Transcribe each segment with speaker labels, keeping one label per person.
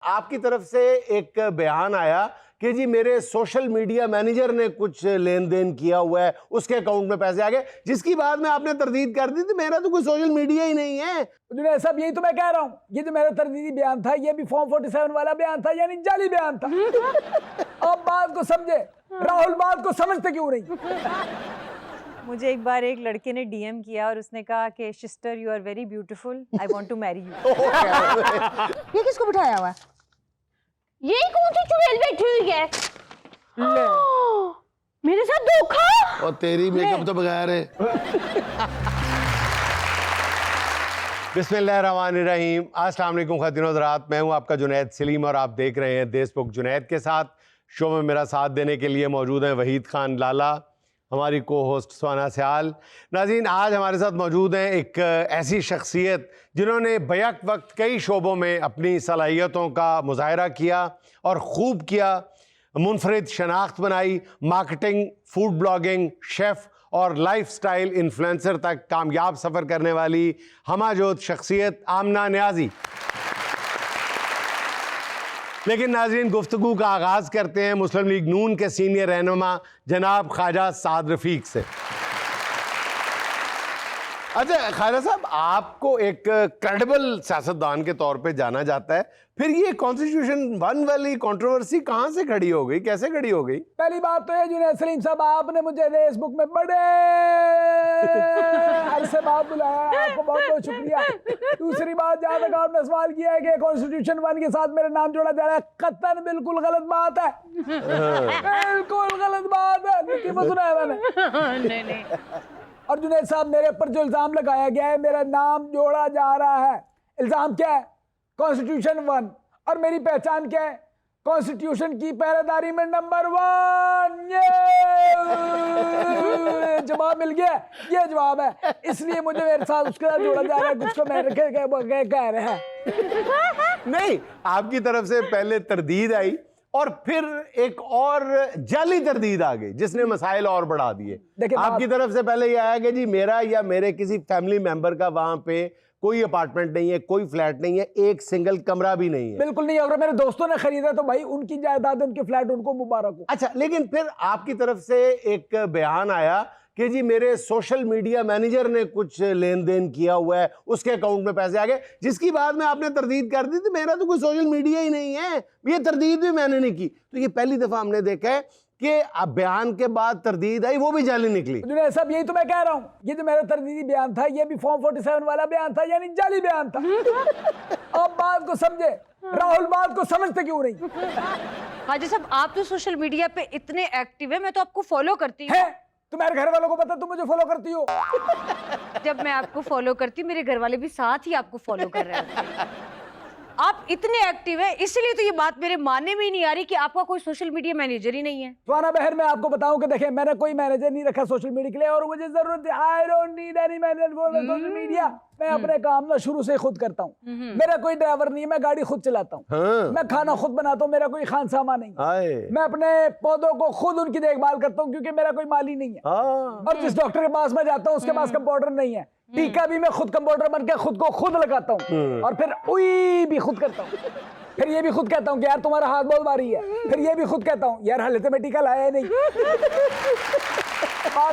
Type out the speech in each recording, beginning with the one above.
Speaker 1: आपकी तरफ से एक बयान आया कि जी मेरे सोशल मीडिया मैनेजर ने कुछ लेन देन किया हुआ है, उसके अकाउंट में पैसे आ गए, जिसकी बाद में आपने तरदीद कर दी थी मेरा तो कोई सोशल मीडिया ही नहीं है।
Speaker 2: जुनैद साहब यही तो मैं कह रहा हूँ, ये जो मेरा तरदीदी बयान था ये भी फॉर्म 47 वाला बयान था, यानी जाली बयान था। अब बात को समझे, राहुल बात को समझते क्यों नहीं?
Speaker 3: मुझे एक बार एक लड़के ने डीएम किया और उसने कहा कि sister you are very beautiful, I want to marry you.
Speaker 4: ये किसको बिठाया हुआ है? ये कौन सी चुड़ैल बैठी हुई है? मेरे साथ धोखा।
Speaker 5: और तेरी मेकअप तो बगैर है।
Speaker 1: बिस्मिल्लाहिर्रहमानिर्रहीम। अस्सलाम वालेकुम ख़वातीन और हज़रात, मैं हूं आपका जुनैद सलीम और आप देख रहे हैं देशबुक जुनैद के साथ। शो में मेरा साथ देने के लिए मौजूद हैं वहीद खान लाला, हमारी को होस्ट सुहाना सयाल। नाज़रीन, आज हमारे साथ मौजूद हैं एक ऐसी शख्सियत जिन्होंने बैक वक्त कई शोबों में अपनी सलाहियतों का मुज़ाहरा किया और ख़ूब किया, मुनफरिद शनाख्त बनाई, मार्केटिंग, फूड ब्लॉगिंग, शेफ़ और लाइफस्टाइल इन्फ्लुएंसर तक कामयाब सफ़र करने वाली हमाजोत शख्सियत आमना न्याजी। लेकिन नाज़रीन, गुफ्तगू का आगाज़ करते हैं मुस्लिम लीग नून के सीनियर रहनुमा जनाब ख्वाजा साद रफ़ीक से। अच्छा ख्वाजा साहब, आपको एक क्रेडिबल सियासतदान के तौर पे जाना जाता है, फिर ये कॉन्स्टिट्यूशन 1 वाली कंट्रोवर्सी कहाँ से खड़ी हो गई, कैसे खड़ी हो गई?
Speaker 2: पहली बात तो ये जुनैद सलीम साहब, आपने मुझे फेसबुक में बड़े अरसे बाद बुलाया, आपको बहुत बहुत शुक्रिया। दूसरी बात, जहाँ तक आपने सवाल किया है कि कॉन्स्टिट्यूशन 1 के साथ मेरा नाम जोड़ा जा रहा है, कतन बिल्कुल गलत बात है। बिल्कुल गलत बात है, लेकिन सुना है मैंने।
Speaker 4: नहीं।
Speaker 2: और जुनैद साहब, मेरे ऊपर जो इल्ज़ाम लगाया गया है, मेरा नाम जोड़ा जा रहा है। इल्ज़ाम क्या है? कॉन्स्टिट्यूशन 1। और मेरी पहचान क्या है? कॉन्स्टिट्यूशन की पहरेदारी में नंबर 1। ये जवाब मिल गया, ये जवाब है। इसलिए मुझे मेरे साथ उसके साथ जोड़ा जा रहा है, जिसको मैं कह रहे हैं।
Speaker 1: नहीं, आपकी तरफ से पहले तरदीद आई और फिर एक और जाली तरदीद आ गई जिसने मसाइल और बढ़ा दिए। आपकी तरफ से पहले यह आया कि जी मेरा या मेरे किसी फैमिली मेंबर का वहां पे कोई अपार्टमेंट नहीं है, कोई फ्लैट नहीं है, एक सिंगल कमरा भी नहीं है।
Speaker 2: बिल्कुल नहीं। अगर मेरे दोस्तों ने खरीदा तो भाई उनकी जायदाद, उनके फ्लैट, उनको मुबारक हो।
Speaker 1: अच्छा, लेकिन फिर आपकी तरफ से एक बयान आया कि जी मेरे सोशल मीडिया मैनेजर ने कुछ लेन देन किया हुआ है, उसके अकाउंट में पैसे आ गए, जिसकी बाद में आपने तरदीद कर दी थी मेरा तो कोई सोशल मीडिया ही नहीं है। ये तरदीद भी मैंने नहीं की। तो ये पहली दफा हमने देखा है कि अब बयान के बाद तरदीद आई, वो भी जाली निकली।
Speaker 2: जुनैद साहब यही तो मैं कह रहा हूँ, ये जो मेरा तरदीदी बयान था ये भी फॉर्म 47 वाला बयान था, यानी जाली बयान था। अब बात को समझे, राहुल बात को समझते क्यों नहीं?
Speaker 4: हाजी साहब, आप तो सोशल मीडिया पे इतने एक्टिव है, मैं तो आपको फॉलो करती हूँ।
Speaker 2: तुम्हारे घर वालों को पता तुम मुझे फॉलो करती हो?
Speaker 4: जब मैं आपको फॉलो करती हूँ, मेरे घर वाले भी साथ ही आपको फॉलो कर रहे हैं। आप इतने एक्टिव है, इसलिए तो ये बात मेरे मानने में ही नहीं आ रही कि आपका कोई सोशल मीडिया मैनेजर ही नहीं है।
Speaker 2: सुहाना बहन, मैं आपको बताऊं कि देखिए, मैंने कोई मैनेजर नहीं रखा सोशल मीडिया के लिए, और मुझे जरूरत है, I don't need any manager for social media. मैं अपने काम ना शुरू से खुद करता हूँ। मेरा कोई ड्राइवर नहीं है, मैं गाड़ी खुद चलाता हूँ। मैं खाना खुद बनाता हूँ, मेरा कोई खानसामा नहीं। मैं अपने पौधों को खुद उनकी देखभाल करता हूँ, क्योंकि मेरा कोई माली नहीं है। और जिस डॉक्टर के पास मैं जाता हूँ उसके पास कंपाउंडर नहीं है। टीका भी मैं खुद कंपाउंडर बन के खुद को खुद लगाता हूँ, और फिर उई भी खुद करता हूँ। फिर ये भी खुद कहता हूँ कि यार तुम्हारा हाथ बहुत भारी है। फिर ये भी खुद कहता हूँ यार हाल में टीका लाया ही नहीं।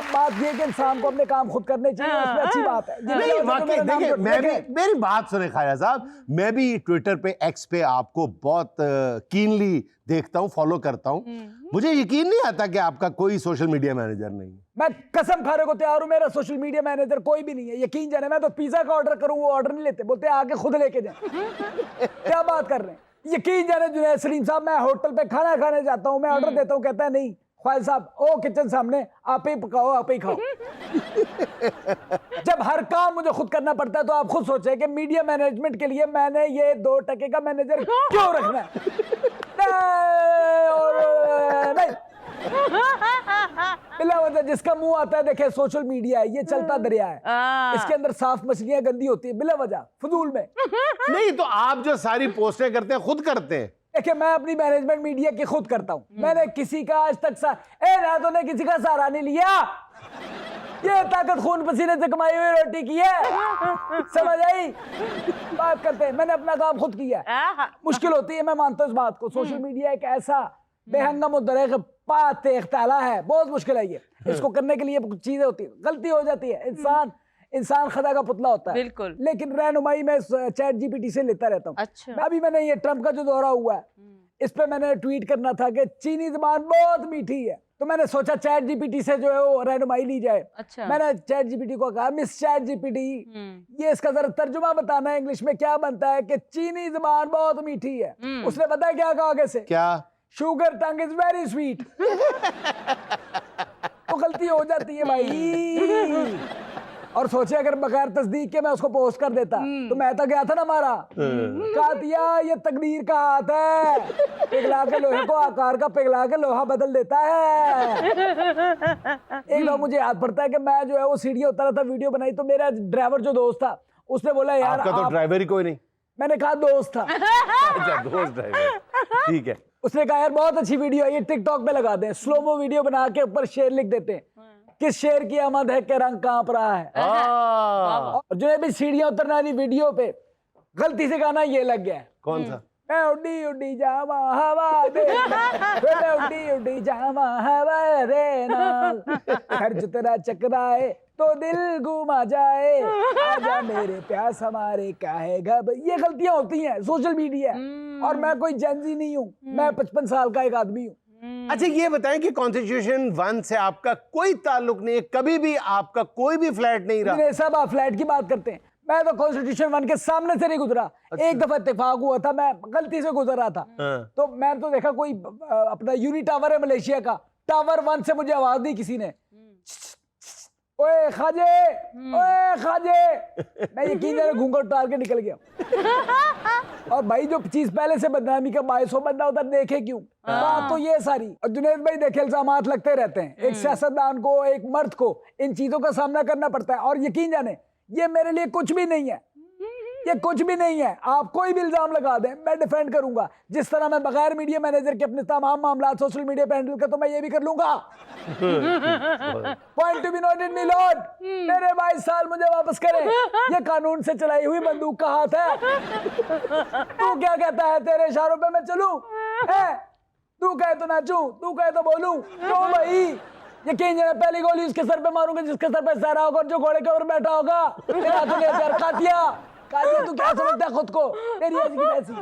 Speaker 2: बात ये कि इंसान को अपने काम खुद करने चाहिए, उसमें अच्छी बात है।
Speaker 1: नहीं वाकई, देखिए मेरी बात सुने ख्वाजा साहब, मैं भी ट्विटर पे, एक्स पे आपको बहुत कीनली देखता हूँ, फॉलो करता हूँ। मुझे यकीन नहीं आता कि आपका कोई सोशल मीडिया मैनेजर नहीं है।
Speaker 2: मैं कसम खाने को तैयार हूँ, मेरा सोशल मीडिया मैनेजर कोई भी नहीं है। यकीन जाने, मैं तो पिज्जा का ऑर्डर करूँ, वो ऑर्डर नहीं लेते, बोलते आके खुद लेके जाए। क्या बात कर रहे हैं? यकीन जाने जुनैद सलीम साहब, मैं होटल पे खाना खाने जाता हूँ, मैं ऑर्डर देता हूँ, कहता है नहीं ख्वाजा साहब, ओ किचन सामने, आप ही पकाओ, आप ही खाओ। जब हर काम मुझे खुद करना पड़ता है तो आप खुद सोचे कि मीडिया मैनेजमेंट के लिए मैंने ये 2 टके का मैनेजर क्यों रखना है? नहीं, बिला वजह जिसका मुंह आता है, देखे सोशल मीडिया है, ये चलता दरिया है, इसके अंदर साफ मछलियां गंदी होती है बिला वजह, फजूल में।
Speaker 1: नहीं तो आप जो सारी पोस्टें करते हैं खुद करते हैं?
Speaker 2: देखिए, मैं अपनी मैनेजमेंट मीडिया की खुद करता हूँ। मैंने किसी का आज तक किसी का सहारा नहीं लिया। ये ताकत खून पसीने से कमाई हुई रोटी की है, समझ आई? बात करते हैं, मैंने अपना काम खुद किया है। मुश्किल होती है, मैं मानता हूँ इस बात को। सोशल मीडिया एक ऐसा बेहंगम मुद्दे ताला है, बहुत मुश्किल है ये। इसको करने के लिए कुछ चीजें होती है, गलती हो जाती है, इंसान खदा का पुतला होता है।
Speaker 4: बिल्कुल।
Speaker 2: लेकिन रहनुमाई मैं चैट जीपीटी से लेता रहता हूँ।
Speaker 4: अच्छा।
Speaker 2: अभी मैंने ये ट्रम्प का जो दौरा हुआ है, इस पे मैंने ट्वीट करना था कि चीनी ज़बान बहुत मीठी है, तो मैंने सोचा चैट जीपीटी से जो है वो रहनुमाई ली जाए।
Speaker 4: अच्छा।
Speaker 2: मैंने चैट जीपीटी को कहा, मिस चैट जीपीटी, ये इसका जरा तर्जुमा बताना है इंग्लिश में क्या बनता है कि चीनी ज़बान बहुत मीठी है। उसने पता है क्या कहा आगे से?
Speaker 1: क्या?
Speaker 2: Sugar tongue is very sweet. तो गलती हो जाती है भाई। और सोचे अगर बगैर तस्दीक के मैं उसको पोस्ट कर देता तो मैं तो गया था ना मारा। कहा दिया ये तकदीर का हाथ है, पिघला के लोहे को आकार का पिघला के लोहा बदल देता है। एक बार मुझे याद पड़ता है कि मैं जो है वो सीढ़ी उतरा था, वीडियो बनाई, तो मेरा ड्राइवर जो दोस्त था उसने बोला यार
Speaker 1: आपका तो ड्राइवर ही कोई नहीं।
Speaker 2: मैंने कहा दोस्त था।
Speaker 1: अच्छा, दोस्त ड्राइवर, ठीक है।
Speaker 2: उसने कहा यार बहुत अच्छी वीडियो है, ये टिकटॉक पे लगा दें, स्लोमो वीडियो बना के ऊपर शेर लिख देते हैं, किस शेर की आमद है के रंग कांप रहा है। और जो है भी सीढ़ियां उतरने वाली वीडियो पे गलती से गाना ये लग गया है।
Speaker 1: कौन सा?
Speaker 2: मैं उड्डी उड्डी जावा हवा दे, मैं उड्डी उड्डी जावा हवा रे नाल, खर्च तेरा चकराए तो दिल घुमा जाए, आजा मेरे प्यास हमारे काहे घब। ये गलतियां होती हैं, सोशल मीडिया। और मैं कोई जेनजी नहीं हूँ, मैं 55 साल का एक आदमी हूँ।
Speaker 1: अच्छा ये बताएं कि कॉन्स्टिट्यूशन 1 से आपका कोई ताल्लुक नहीं है, कभी भी आपका कोई भी फ्लैट नहीं रहा?
Speaker 2: नहीं सब आप फ्लैट की बात करते हैं, मैं तो कॉन्स्टिट्यूशन 1 के सामने से नहीं गुजरा।
Speaker 1: अच्छा।
Speaker 2: एक दफा इत्तेफाक हुआ था, मैं गलती से गुजर रहा था।
Speaker 1: हाँ।
Speaker 2: तो मैं तो देखा कोई अपना यूनी टावर है मलेशिया का, टावर 1 से मुझे आवाज दी किसी ने, ओए खाजे, ओए खाजे। मैं यकीन जाने घूंघट उतार के निकल गया। और भाई जो चीज पहले से बदनामी का बायस हो, बंदा उधर देखे क्यों? बात तो ये सारी। और जुनैद भाई देखे इल्जामात लगते रहते हैं, एक सियासतदान को, एक मर्द को इन चीजों का सामना करना पड़ता है। और यकीन जाने ये मेरे लिए कुछ भी नहीं है, ये कुछ भी नहीं है। आप कोई भी इल्जाम लगा दें, मैं डिफेंड करूंगा। जिस तरह मैं बगैर मीडिया मैनेजर के अपने तमाम मामला सोशल मीडिया पे हैंडल करता हूं, मैं ये भी कर लूंगा। Point to be noted me Lord, मेरे 22 साल मुझे वापस करें। ये कानून से चलाई हुई बंदूक का हाथ है। तू क्या कहता है, तेरे इशारों पे मैं चलूं? तू कहे तो नाचूं, तू कहे तो बोलूं? तो भाई यकीन है पहली गोली उसके सर पे मारूंगा जिसके सर पे सहरा होगा और जो घोड़े के ऊपर बैठा होगा। तेरा तो नहीं यार, कातिया तू क्या समझता है खुद को, तेरी ऐसी की ऐसी।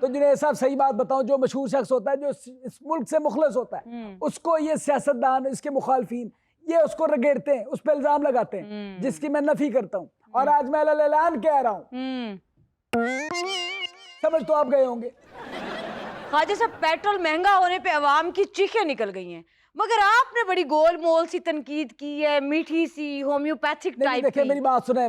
Speaker 2: तो जुनैद साहब सही बात बताऊं, जो मशहूर शख्स होता है, जो इस मुल्क से मुखलस होता है, उसको ये सियासतदान, इसके मुखालफीन ये उसको रगेड़ते हैं, उस पर इल्जाम लगाते हैं, जिसकी मैं नफी करता हूँ। और आज मैं ऐलान कह रहा हूँ, समझ तो आप गए होंगे।
Speaker 4: ख्वाजा साहब, पेट्रोल महंगा होने पे अवाम की चीखें निकल गई हैं, मगर आपने बड़ी गोल मोल सी तनकीद की है, मीठी सी होम्योपैथिक टाइप
Speaker 2: देखिए
Speaker 4: की।
Speaker 2: मेरी बात सुने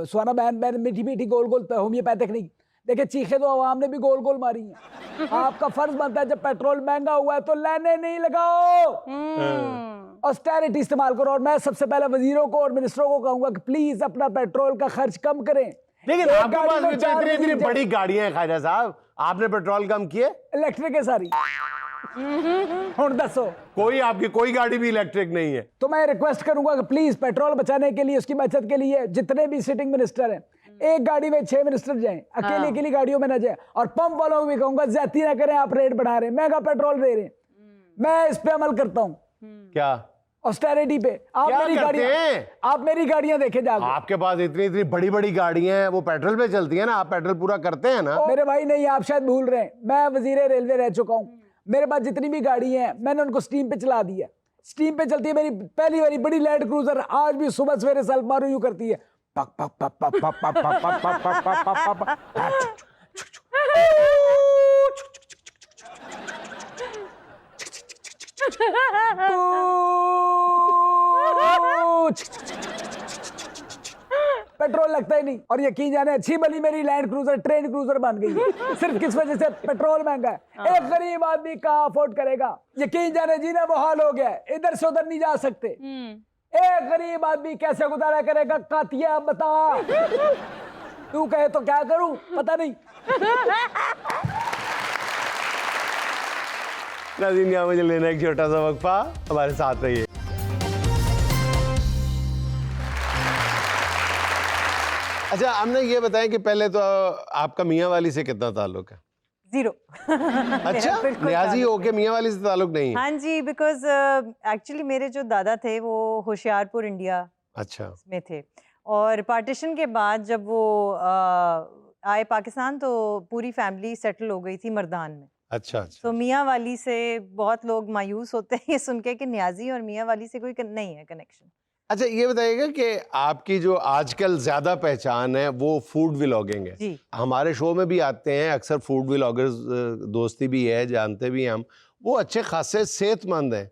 Speaker 2: सुहाना बहन, मीठी मीठी गोल गोल होम्योपैथिक नहीं। देखिए चीखे तो आवाम ने भी गोल गोल मारी हैं। आपका फर्ज बनता है जब पेट्रोल महंगा हुआ है तो लाइनें नहीं लगाओ, ऑस्टेरिटी इस्तेमाल करो। और मैं सबसे पहले वजीरों को और मिनिस्टरों को कहूंगा कि प्लीज अपना पेट्रोल का खर्च कम करें।
Speaker 1: लेकिन
Speaker 2: एक
Speaker 1: आपके
Speaker 2: गाड़ी
Speaker 1: पास
Speaker 2: में
Speaker 1: भी तो
Speaker 2: चार
Speaker 1: इतनी
Speaker 2: बंदे
Speaker 1: बड़ी गाड़ियां हैं ख्वाजा साहब, आपने पेट्रोल कम किए?
Speaker 2: इलेक्ट्रिक है सारी। हुण दसो,
Speaker 1: कोई आपकी कोई गाड़ी भी इलेक्ट्रिक नहीं है।
Speaker 2: तो मैं रिक्वेस्ट करूंगा कि प्लीज पेट्रोल बचाने के लिए, उसकी बचत के लिए जितने भी सिटिंग मिनिस्टर हैं, एक गाड़ी में 6 मिनिस्टर जाएं, अकेले अकेली गाड़ियों में ना जाएं। और पंप वालों को भी कहूंगा ज्यादती ना करें, आप रेट बढ़ा रहे हैं, महंगा पेट्रोल दे रहे हैं। मैं इस पे अमल करता हूँ।
Speaker 1: क्या?
Speaker 2: ऑस्टेरिटी पे। आप
Speaker 1: क्या
Speaker 2: मेरी
Speaker 1: करते
Speaker 2: गाड़ियां,
Speaker 1: हैं?
Speaker 2: आप मेरी गाड़ियां देखे जाकर।
Speaker 1: आपके पास इतनी इतनी बड़ी बड़ी गाड़ियां हैं, वो पेट्रोल पे चलती है ना, आप पेट्रोल पूरा करते हैं ना?
Speaker 2: मेरे भाई नहीं, आप शायद भूल रहे हैं, मैं वजीर रेलवे रह चुका हूँ। मेरे पास जितनी भी गाड़ी हैं मैंने उनको स्टीम पे चला दिया। स्टीम पे चलती है। मेरी पहली वाली बड़ी लैंड क्रूजर आज भी सुबह सवेरे सेल्फ मारू यूं करती है, पक पक पक पक पक पक पक पक पक पक पक पक। पेट्रोल लगता ही नहीं। और यकीन जाने अच्छी भली मेरी लैंड क्रूजर ट्रेन क्रूजर बन गई है, सिर्फ किस वजह से? पेट्रोल महंगा है। एक गरीब आदमी कहाँ अफोर्ड करेगा? यकीन जाने जीना मुहाल हो गया है, इधर से उधर नहीं जा सकते। एक गरीब आदमी कैसे गुजारा करेगा? कातिया बता। तू कहे तो क्या करूं, पता नहीं।
Speaker 1: नाज़रीन, यहाँ मुझे लेना एक छोटा सा वक्फा, हमारे साथ रहिए। अच्छा हमने ये बताया कि पहले तो आपका मियाँ वाली से कितना ताल्लुक है?
Speaker 3: 0
Speaker 1: अच्छा, न्याजी होके मियाँ वाली से ताल्लुक नहीं है?
Speaker 3: हाँ जी, बिकॉज एक्चुअली मेरे जो दादा थे वो होशियारपुर इंडिया
Speaker 1: अच्छा
Speaker 3: में थे, और पार्टीशन के बाद जब वो आए पाकिस्तान तो पूरी फैमिली सेटल हो गई थी मर्दान में।
Speaker 1: अच्छा अच्छा।
Speaker 3: तो मियाँ वाली से बहुत लोग मायूस होते हैं ये सुन के कि न्याजी और मियाँ वाली से कोई नहीं है कनेक्शन।
Speaker 1: अच्छा ये बताइएगा कि आपकी जो आजकल ज्यादा पहचान है वो फूड व्लॉगिंग है।
Speaker 3: जी।
Speaker 1: हमारे शो में भी आते हैं अक्सर फूड व्लॉगर्स, दोस्ती भी है, जानते भी हैं हम, वो अच्छे खासे सेहतमंद हैं।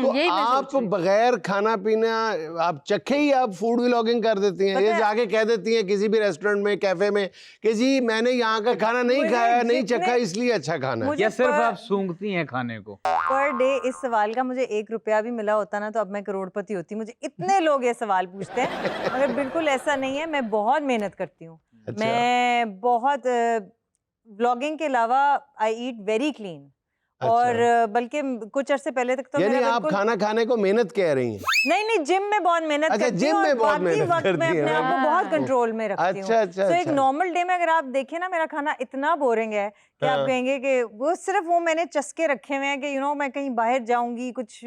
Speaker 1: तो
Speaker 4: यही मैं
Speaker 1: आप
Speaker 4: सोच रही थी।
Speaker 1: बगैर खाना पीना आप चखे ही आप फूड व्लॉगिंग कर देती हैं, ये
Speaker 3: पता है-
Speaker 1: जाके कह देती हैं किसी भी रेस्टोरेंट में, कैफे में कि जी मैंने यहाँ का खाना नहीं
Speaker 3: मुझे
Speaker 1: खाया, नहीं
Speaker 3: जितने-
Speaker 1: चखा, इसलिए अच्छा खाना है।
Speaker 3: मुझे
Speaker 2: या सिर्फ
Speaker 3: पर-
Speaker 2: आप सूंघती हैं खाने को?
Speaker 3: पर डे इस सवाल का मुझे 1 रुपया भी मिला होता ना तो अब मैं करोड़पति होती। मुझे इतने लोग ये सवाल पूछते हैं मगर बिल्कुल ऐसा नहीं है। मैं बहुत मेहनत करती हूँ।
Speaker 1: अच्छा।
Speaker 3: मैं बहुत ब्लॉगिंग के अलावा आई ईट वेरी क्लीन। और बल्कि कुछ अरसे पहले तक तो
Speaker 1: यानी
Speaker 3: मेरा
Speaker 1: आप
Speaker 3: बिल्कुल
Speaker 1: खाना खाने को मेहनत कह रही हैं?
Speaker 3: नहीं जिम में बहुत मेहनत
Speaker 1: अच्छा,
Speaker 3: करती
Speaker 1: जिम
Speaker 3: हूँ
Speaker 1: में
Speaker 3: और
Speaker 1: बहुत
Speaker 3: बाकी
Speaker 1: मेहनत
Speaker 3: वक्त
Speaker 1: करती
Speaker 3: मैं
Speaker 1: हैं।
Speaker 3: अपने आप को बहुत कंट्रोल में रखती हूँ।
Speaker 1: अच्छा अच्छा
Speaker 3: तो एक
Speaker 1: अच्छा।
Speaker 3: नॉर्मल डे में अगर आप देखें ना मेरा खाना इतना बोरिंग है कि आप
Speaker 1: हाँ।
Speaker 3: कहेंगे कि वो सिर्फ वो मैंने चस्के रखे हुए हैं कि मैं कहीं बाहर जाऊंगी कुछ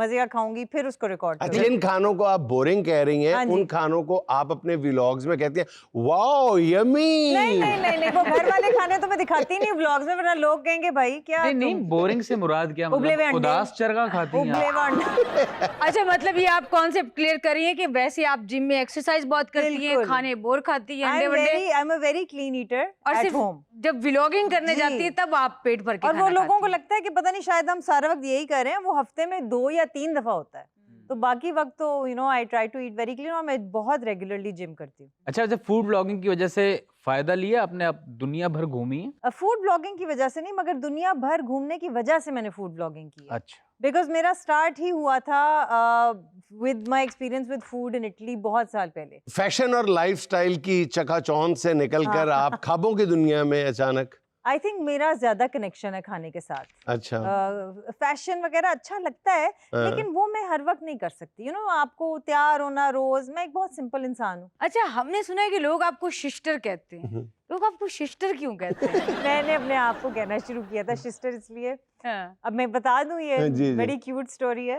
Speaker 3: मजे का खाऊंगी फिर उसको रिकॉर्ड
Speaker 1: अच्छा,
Speaker 3: करूंगी।
Speaker 1: जिन खानों को आप बोरिंग कह रही हैं
Speaker 3: हाँ जी।
Speaker 1: उन खानों को आप अपने व्लॉग्स में कहती हैं वाओ यमी।
Speaker 3: नहीं वो घर वाले खाने तो मैं दिखाती नहीं व्लॉग्स में, वरना लोग कहेंगे भाई क्या
Speaker 2: नहीं
Speaker 3: तुम
Speaker 2: बोरिंग से मुराद क्या?
Speaker 3: उबले हुए
Speaker 2: मतलब
Speaker 3: अंडे।
Speaker 2: उदास चरगा खाती हैं
Speaker 3: उबले
Speaker 2: आप?
Speaker 3: हुए अंडे।
Speaker 4: अच्छा मतलब ये आप कॉन्सेप्ट क्लियर कर रही हैं कि वैसे आप जिम में एक्सरसाइज बहुत करती हैं,
Speaker 3: बिल्कुल।
Speaker 4: खाने बोर खाती हैं, अंडे वंडे,
Speaker 3: I am a very clean eater
Speaker 4: और
Speaker 3: एट
Speaker 4: सिर्फ
Speaker 3: होम।
Speaker 4: जब व्लॉगिंग करने
Speaker 3: जी।
Speaker 4: जाती है तब आप पेट भर के
Speaker 3: और वो
Speaker 4: खाना
Speaker 3: लोगों को
Speaker 4: खाती हैं।
Speaker 3: लगता है कि पता नहीं शायद हम सारा वक्त यही कर रहे हैं, वो हफ्ते में 2 या 3 दफा होता है। तो बाकी वक्त तो I try to eat very clean और मैं बहुत रेगुलरली जिम करती हूँ।
Speaker 2: अच्छा फूड ब्लॉगिंग की वजह से फायदा लिया आपने? आप दुनिया भर घूमी हैं?
Speaker 3: फूड ब्लॉगिंग की वजह से नहीं मगर दुनिया भर घूमने की वजह से मैंने फूड ब्लॉगिंग की है।
Speaker 2: अच्छा।
Speaker 3: बिकॉज मेरा स्टार्ट ही हुआ था with my experience with food in Italy बहुत साल पहले।
Speaker 1: फैशन और लाइफस्टाइल की चकाचौंध से निकलकर
Speaker 3: हाँ।
Speaker 1: आप ख्वाबों की दुनिया में अचानक।
Speaker 3: आई थिंक मेरा ज्यादा कनेक्शन है खाने के साथ।
Speaker 1: अच्छा।
Speaker 3: फैशन वगैरह अच्छा लगता है
Speaker 1: हाँ।
Speaker 3: लेकिन वो मैं हर वक्त नहीं कर सकती। आपको तैयार होना रोज, मैं एक बहुत सिंपल इंसान हूँ।
Speaker 4: अच्छा हमने सुना है कि लोग आपको शिस्टर कहते हैं, लोग आपको शिस्टर क्यों कहते हैं?
Speaker 3: मैंने अपने आप को कहना शुरू किया था शिस्टर इसलिए।
Speaker 4: हाँ।
Speaker 3: अब मैं बता दूं ये
Speaker 1: जी, जी।
Speaker 3: बड़ी क्यूट स्टोरी है।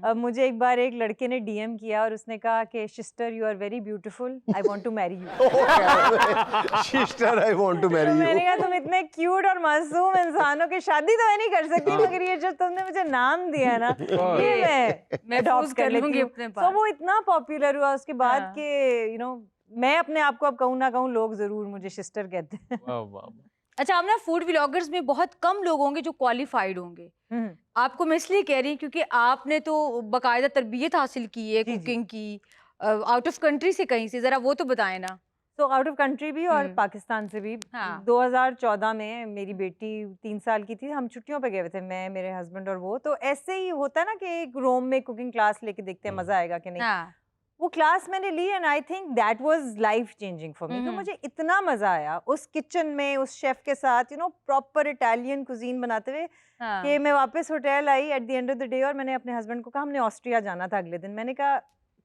Speaker 3: अब मुझे एक बार एक लड़के ने डीएम किया और उसने कहा कि sister you are very beautiful, I want to marry you.
Speaker 1: Sister I want to marry
Speaker 3: मैंने
Speaker 1: यू।
Speaker 3: कहा तुम इतने क्यूट और मासूम इंसानों की शादी तो मैं नहीं कर सकती मगर ये जो तुमने मुझे नाम दिया ना ये मैं
Speaker 4: महफूज
Speaker 3: adopt
Speaker 4: कर
Speaker 3: लेती
Speaker 4: लूंगी
Speaker 3: हूँ।
Speaker 4: अपने
Speaker 3: तो
Speaker 4: पास।
Speaker 3: वो इतना पॉपुलर हुआ उसके बाद
Speaker 4: हाँ।
Speaker 3: कि मैं अपने आप को अब कहूँ ना कहूँ लोग जरूर मुझे सिस्टर कहते हैं।
Speaker 2: वाह वाह।
Speaker 4: अच्छा हम ना फूड व्लॉगर्स में बहुत कम लोग होंगे जो क्वालिफाइड होंगे। आपको मैं इसलिए कह रही हूँ क्योंकि आपने तो बाकायदा तरबियत हासिल की है
Speaker 3: जी, जी।
Speaker 4: कुकिंग की, आउट ऑफ कंट्री से कहीं से, जरा वो तो बताएं ना।
Speaker 3: तो आउट ऑफ कंट्री भी और पाकिस्तान से भी।
Speaker 4: हाँ।
Speaker 3: 2014 में मेरी बेटी 3 साल की थी, हम छुट्टियों पे गए हुए थे, मैं मेरे हस्बैंड और वो। तो ऐसे ही होता है ना कि एक रोम में कुकिंग क्लास लेके देखते हैं मजा आएगा कि नहीं।
Speaker 4: हाँ।
Speaker 3: वो क्लास मैंने ली and I think that was life changing for me. तो मुझे इतना मजा आया उस किचन में उस शेफ के साथ प्रॉपर इटालियन कुजीन बनाते हुए
Speaker 4: हाँ।
Speaker 3: कि मैं वापस hotel I at the end of the day और मैंने अपने हस्बैंड को कहा हमने ऑस्ट्रिया जाना था अगले दिन। मैंने कहा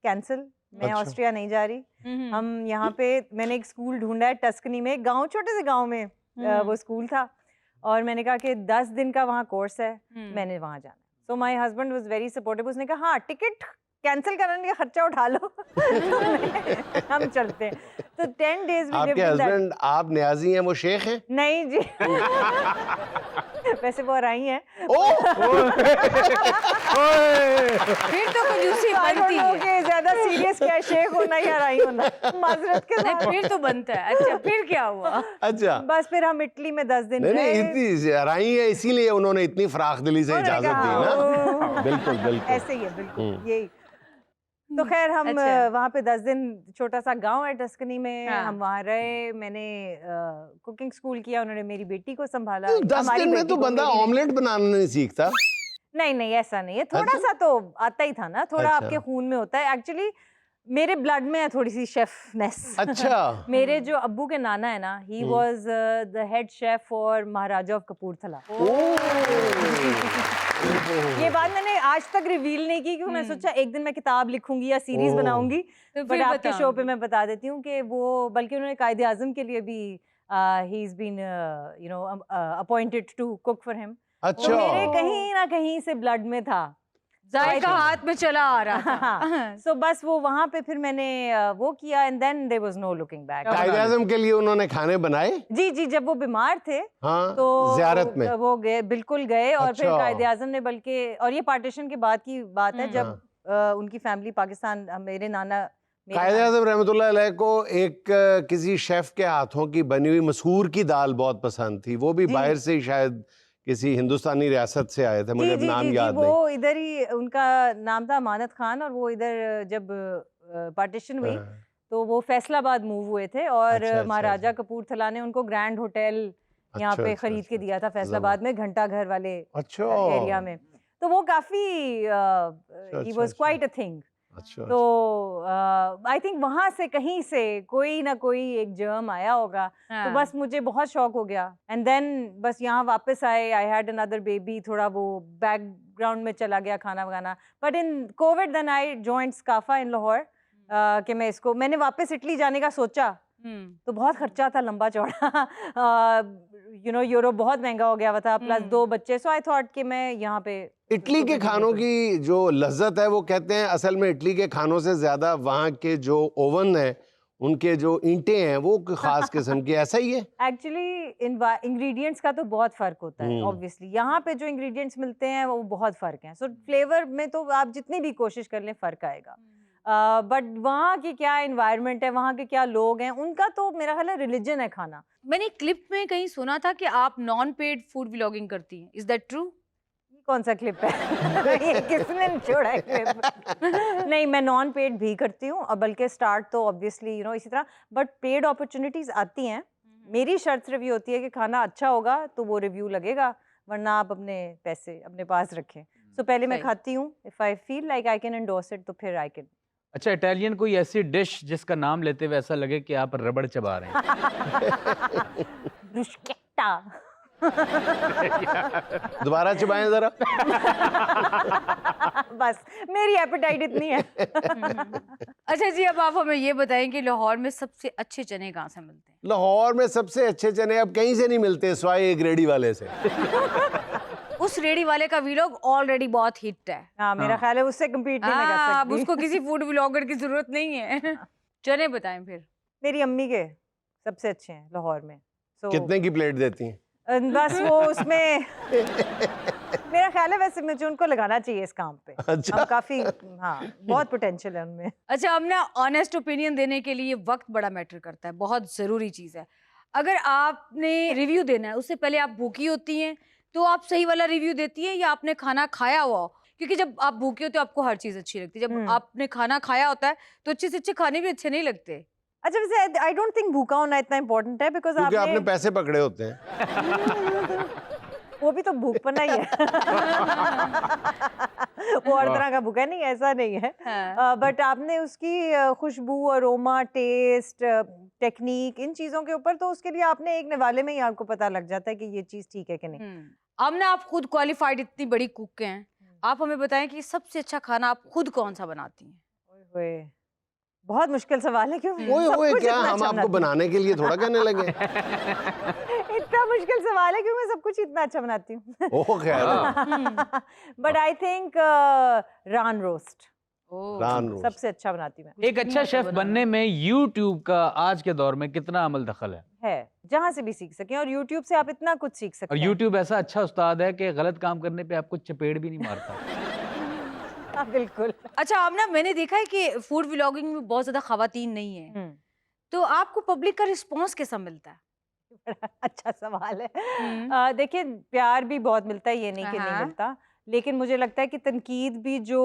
Speaker 3: कैंसिल, मैं
Speaker 1: अच्छा।
Speaker 3: ऑस्ट्रिया नहीं जा रही। हम यहाँ पे मैंने एक स्कूल ढूंढा है टस्कनी में, एक गाँव, छोटे से गाँव में वो स्कूल था और मैंने कहा कि 10 दिन का वहाँ कोर्स है, मैंने वहाँ जाना। So my husband was very supportive. उसने कहा हाँ टिकट कैंसिल करने का खर्चा उठा लो हम चलते हैं। तो 10 days
Speaker 1: आपके हस्बैंड, आप न्याजी हैं, वो शेख हैं?
Speaker 3: नहीं जी वैसे वो राई हैं।
Speaker 4: फिर तो कंजूसी बनती है।
Speaker 3: ज्यादा सीरियस क्या है, शेख होना या राई होना, माजरत के
Speaker 4: नहीं
Speaker 3: साथ।
Speaker 4: फिर तो बनता है। अच्छा फिर क्या हुआ?
Speaker 1: अच्छा।
Speaker 3: बस फिर हम इटली में 10 दिन
Speaker 1: नहीं नहीं,
Speaker 3: रहे।
Speaker 1: इतनी हराई है इसीलिए उन्होंने इतनी फराख दिली से
Speaker 3: उन्होंने
Speaker 1: इजाजत
Speaker 3: कहा,
Speaker 1: दी ना।
Speaker 3: "ओह।"
Speaker 1: बिल्कुल बिल्कुल।
Speaker 3: ऐसे ही है बिल्कुल यही। तो खैर हम
Speaker 4: अच्छा।
Speaker 3: वहाँ पे 10 दिन, छोटा सा गांव है टस्कनी में,
Speaker 4: हाँ।
Speaker 3: हम वहाँ रहे। मैंने कुकिंग स्कूल किया, उन्होंने मेरी बेटी को संभाला।
Speaker 1: 10
Speaker 3: हमारी
Speaker 1: दिन में
Speaker 3: बेटी
Speaker 1: तो
Speaker 3: को
Speaker 1: बंदा
Speaker 3: मेरी-
Speaker 1: ऑमलेट बनाना नहीं सीखता।
Speaker 3: नहीं नहीं ऐसा नहीं है, थोड़ा
Speaker 1: अच्छा?
Speaker 3: सा तो आता ही था ना, थोड़ा
Speaker 1: अच्छा।
Speaker 3: आपके खून में होता है। एक्चुअली मेरे ब्लड में है थोड़ी सी शेफनेस।
Speaker 1: अच्छा
Speaker 3: मेरे जो अब्बू के नाना है ना, he was the head chef for Maharaja of Kapurthala. ये बात मैंने आज तक रिवील नहीं की क्योंकि मैं सोचा एक दिन मैं किताब लिखूंगी या सीरीज बनाऊंगी,
Speaker 4: तो
Speaker 3: बट
Speaker 4: फिर
Speaker 3: आपके शो पे
Speaker 4: बताऊंगी।
Speaker 3: मैं बता देती हूँ कि वो, बल्कि उन्होंने कायदे आजम के लिए भी he is been appointed to cook for him. तो
Speaker 1: अच्छा
Speaker 3: मेरे कहीं ना कहीं से ब्लड में था,
Speaker 4: जायका हाथ में चला आ रहा था।
Speaker 3: सो बस वो वहां पे फिर मैंने वो किया and then there was no looking back.
Speaker 1: Quaid-e-Azam के लिए उन्होंने खाने बनाए?
Speaker 3: जी जी, जब वो बीमार थे
Speaker 1: हाँ,
Speaker 3: तो
Speaker 1: ज़ियारत में।
Speaker 3: वो गए, बिल्कुल गए। और फिर
Speaker 1: अच्छा।
Speaker 3: कायदे आजम ने, बल्कि, और ये पार्टीशन के बाद की बात है जब उनकी फैमिली पाकिस्तान, मेरे नाना
Speaker 1: कायदे आज़म रहमतुल्लाह अलैह को एक किसी शेफ के हाथों की बनी हुई मसूर की दाल बहुत पसंद थी, वो भी
Speaker 3: जी।
Speaker 1: बाहर से ही शायद किसी हिंदुस्तानी रियासत से आए थे, मुझे नाम याद नहीं।
Speaker 3: वो इधर ही, उनका नाम था अमानत खान, और वो इधर जब पार्टीशन हुई
Speaker 1: हाँ,
Speaker 3: तो वो फैसलाबाद मूव हुए थे, और
Speaker 1: अच्छा,
Speaker 3: महाराजा
Speaker 1: अच्छा।
Speaker 3: कपूरथला ने उनको ग्रैंड होटल यहाँ
Speaker 1: अच्छा,
Speaker 3: पे
Speaker 1: अच्छा,
Speaker 3: खरीद के
Speaker 1: अच्छा,
Speaker 3: दिया था फैसलाबाद में, घंटा घर वाले
Speaker 1: अच्छा
Speaker 3: एरिया में। तो वो काफी ही
Speaker 1: अच्छा,
Speaker 3: वाज
Speaker 1: अच्छा।
Speaker 3: Quite a thing.
Speaker 1: अच्छा
Speaker 3: तो आई थिंक वहां से कहीं से कोई ना कोई एक जर्म आया होगा। तो बस मुझे बहुत शौक हो गया, एंड देन बस यहाँ वापस आए, आई हैड अनदर बेबी, थोड़ा वो बैकग्राउंड में चला गया खाना बनाना। But in COVID then I joined SCAFA in Lahore, कि मैंने वापस इटली जाने का सोचा, तो बहुत खर्चा था लंबा चौड़ा। यूरोप बहुत महंगा हो गया हुआ था, प्लस 2 बच्चे। सो आई थॉट कि मैं यहाँ पे
Speaker 1: इटली के खानों की जो लज्जत है, वो कहते हैं असल में इटली के खानों से ज्यादा वहाँ के जो ओवन है, उनके जो ईंटें हैं, वो खास किस्म की, ऐसा ही है?
Speaker 3: एक्चुअली इंग्रेडिएंट्स का तो बहुत फर्क होता है ऑब्वियसली। यहाँ पे जो इंग्रेडिएंट्स मिलते हैं वो बहुत फर्क हैं। सो फ्लेवर में तो आप जितनी भी कोशिश कर लें फर्क आएगा। बट वहाँ की क्या एनवायरनमेंट है, वहाँ के क्या लोग हैं, उनका तो मेरा ख्याल है रिलीजन है खाना।
Speaker 4: मैंने क्लिप में कहीं सुना था कि आप नॉन पेड फूड व्लॉगिंग करती हैं, इज दैट ट्रू?
Speaker 3: कौन सा क्लिप है? ये किसने छोड़ा है क्लिप? नहीं, मैं नॉन पेड भी करती हूँ, और बल्कि स्टार्ट तो ऑब्वियसली इसी तरह, बट पेड अपॉर्चुनिटीज आती हैं। मेरी शर्त सिर्फ ये होती है कि खाना अच्छा होगा तो वो रिव्यू लगेगा, वरना आप अपने पैसे अपने पास रखें। सो पहले मैं
Speaker 4: सही।
Speaker 3: खाती हूँ, if I feel like I can endorse it, तो फिर आई कैन।
Speaker 6: अच्छा, इटालियन कोई ऐसी डिश जिसका नाम लेते हुए ऐसा लगे कि आप रबड़ चबा रहे हैं?
Speaker 3: ब्रुश्केट्टा।
Speaker 1: दोबारा चबाएं जरा।
Speaker 3: बस मेरी एपेटाइट इतनी है।
Speaker 4: अच्छा जी, अब आप हमें ये बताएं कि लाहौर में सबसे अच्छे चने कहाँ से मिलते हैं?
Speaker 1: लाहौर में सबसे अच्छे चने अब कहीं से नहीं मिलते सिवाय एक रेडी वाले से।
Speaker 4: उस रेडी वाले का व्लॉग ऑलरेडी बहुत हिट है।
Speaker 3: हाँ, मेरा ख्याल है उससे कम्पीट नहीं मैं कर
Speaker 4: हाँ, अब
Speaker 3: सकती।
Speaker 4: उसको किसी फूड व्लॉगर की जरूरत नहीं है। चने बताएं फिर।
Speaker 3: मेरी अम्मी के सबसे अच्छे हैं लाहौर में।
Speaker 1: कितने की प्लेट देती हैं?
Speaker 3: बस वो उसमें मेरा ख्याल है वैसे मुझे उनको लगाना चाहिए इस काम पे।
Speaker 1: अच्छा।
Speaker 3: हम काफी, हाँ, बहुत पोटेंशियल है उनमें।
Speaker 4: अच्छा, अब ना ऑनेस्ट ओपिनियन देने के लिए वक्त बड़ा मैटर करता है, बहुत ज़रूरी चीज़ है। अगर आपने रिव्यू देना है उससे पहले आप भूखी होती हैं तो आप सही वाला रिव्यू देती हैं, या आपने खाना खाया हुआ हो? क्योंकि जब आप भूखे होते हो आपको हर चीज़ अच्छी लगती है, जब आपने खाना खाया होता है तो अच्छे से अच्छे खाने भी अच्छे नहीं लगते।
Speaker 3: अच्छा, वैसे आई डोंट थिंक भूखा होना इतना इम्पोर्टेंट है, बिकॉज
Speaker 1: क्योंकि आपने पैसे पकड़े होते हैं।
Speaker 3: वो भी तो भूखपना ही है। वो हर तरह का भूखा नहीं, ऐसा नहीं है। बट आपने उसकी खुशबू, अरोमा, टेस्ट, टेक्निक, इन चीजों के ऊपर, तो उसके लिए आपने एक निवाले में ही आपको पता लग जाता है कि ये चीज ठीक है कि नहीं।
Speaker 4: अब ना आप खुद क्वालिफाइड इतनी बड़ी कुक हैं, आप हमें बताएं कि सबसे अच्छा खाना आप खुद कौन सा बनाती हैं?
Speaker 3: ओए, बहुत मुश्किल सवाल है। क्यों?
Speaker 1: ओए
Speaker 3: सब
Speaker 1: ओए,
Speaker 3: कुछ
Speaker 1: क्या
Speaker 3: इतना
Speaker 1: हम
Speaker 3: अच्छा
Speaker 1: आपको
Speaker 3: बनाती हूँ।
Speaker 1: बनाने के लिए थोड़ा कहने लगे?
Speaker 3: इतना मुश्किल सवाल है, क्यों? मैं सब कुछ इतना अच्छा बनाती हूँ।
Speaker 1: ओह खैर।
Speaker 3: But I think run roast
Speaker 1: run roast
Speaker 3: सबसे अच्छा बनाती हूँ मैं।
Speaker 6: एक अच्छा शेफ बनने में YouTube का आज के दौर में कितना अमल दखल है?
Speaker 3: जहाँ से भी सीख सकें, और YouTube से आप इतना कुछ सीख सकते
Speaker 6: और
Speaker 3: हैं।
Speaker 6: YouTube ऐसा अच्छा उस्ताद है कि गलत काम करने पे आपको चपेट भी नहीं मारता।
Speaker 3: हाँ, बिल्कुल।
Speaker 4: अच्छा, अब ना मैंने देखा है कि फूड व्लॉगिंग में बहुत ज्यादा खवातीन नहीं है, तो आपको पब्लिक का रिस्पांस कैसा मिलता है?
Speaker 3: बड़ा अच्छा सवाल है। देखिए, प्यार भी बहुत मिलता है, ये नहीं कि नहीं मिलता, लेकिन मुझे लगता है कि तनकीद भी जो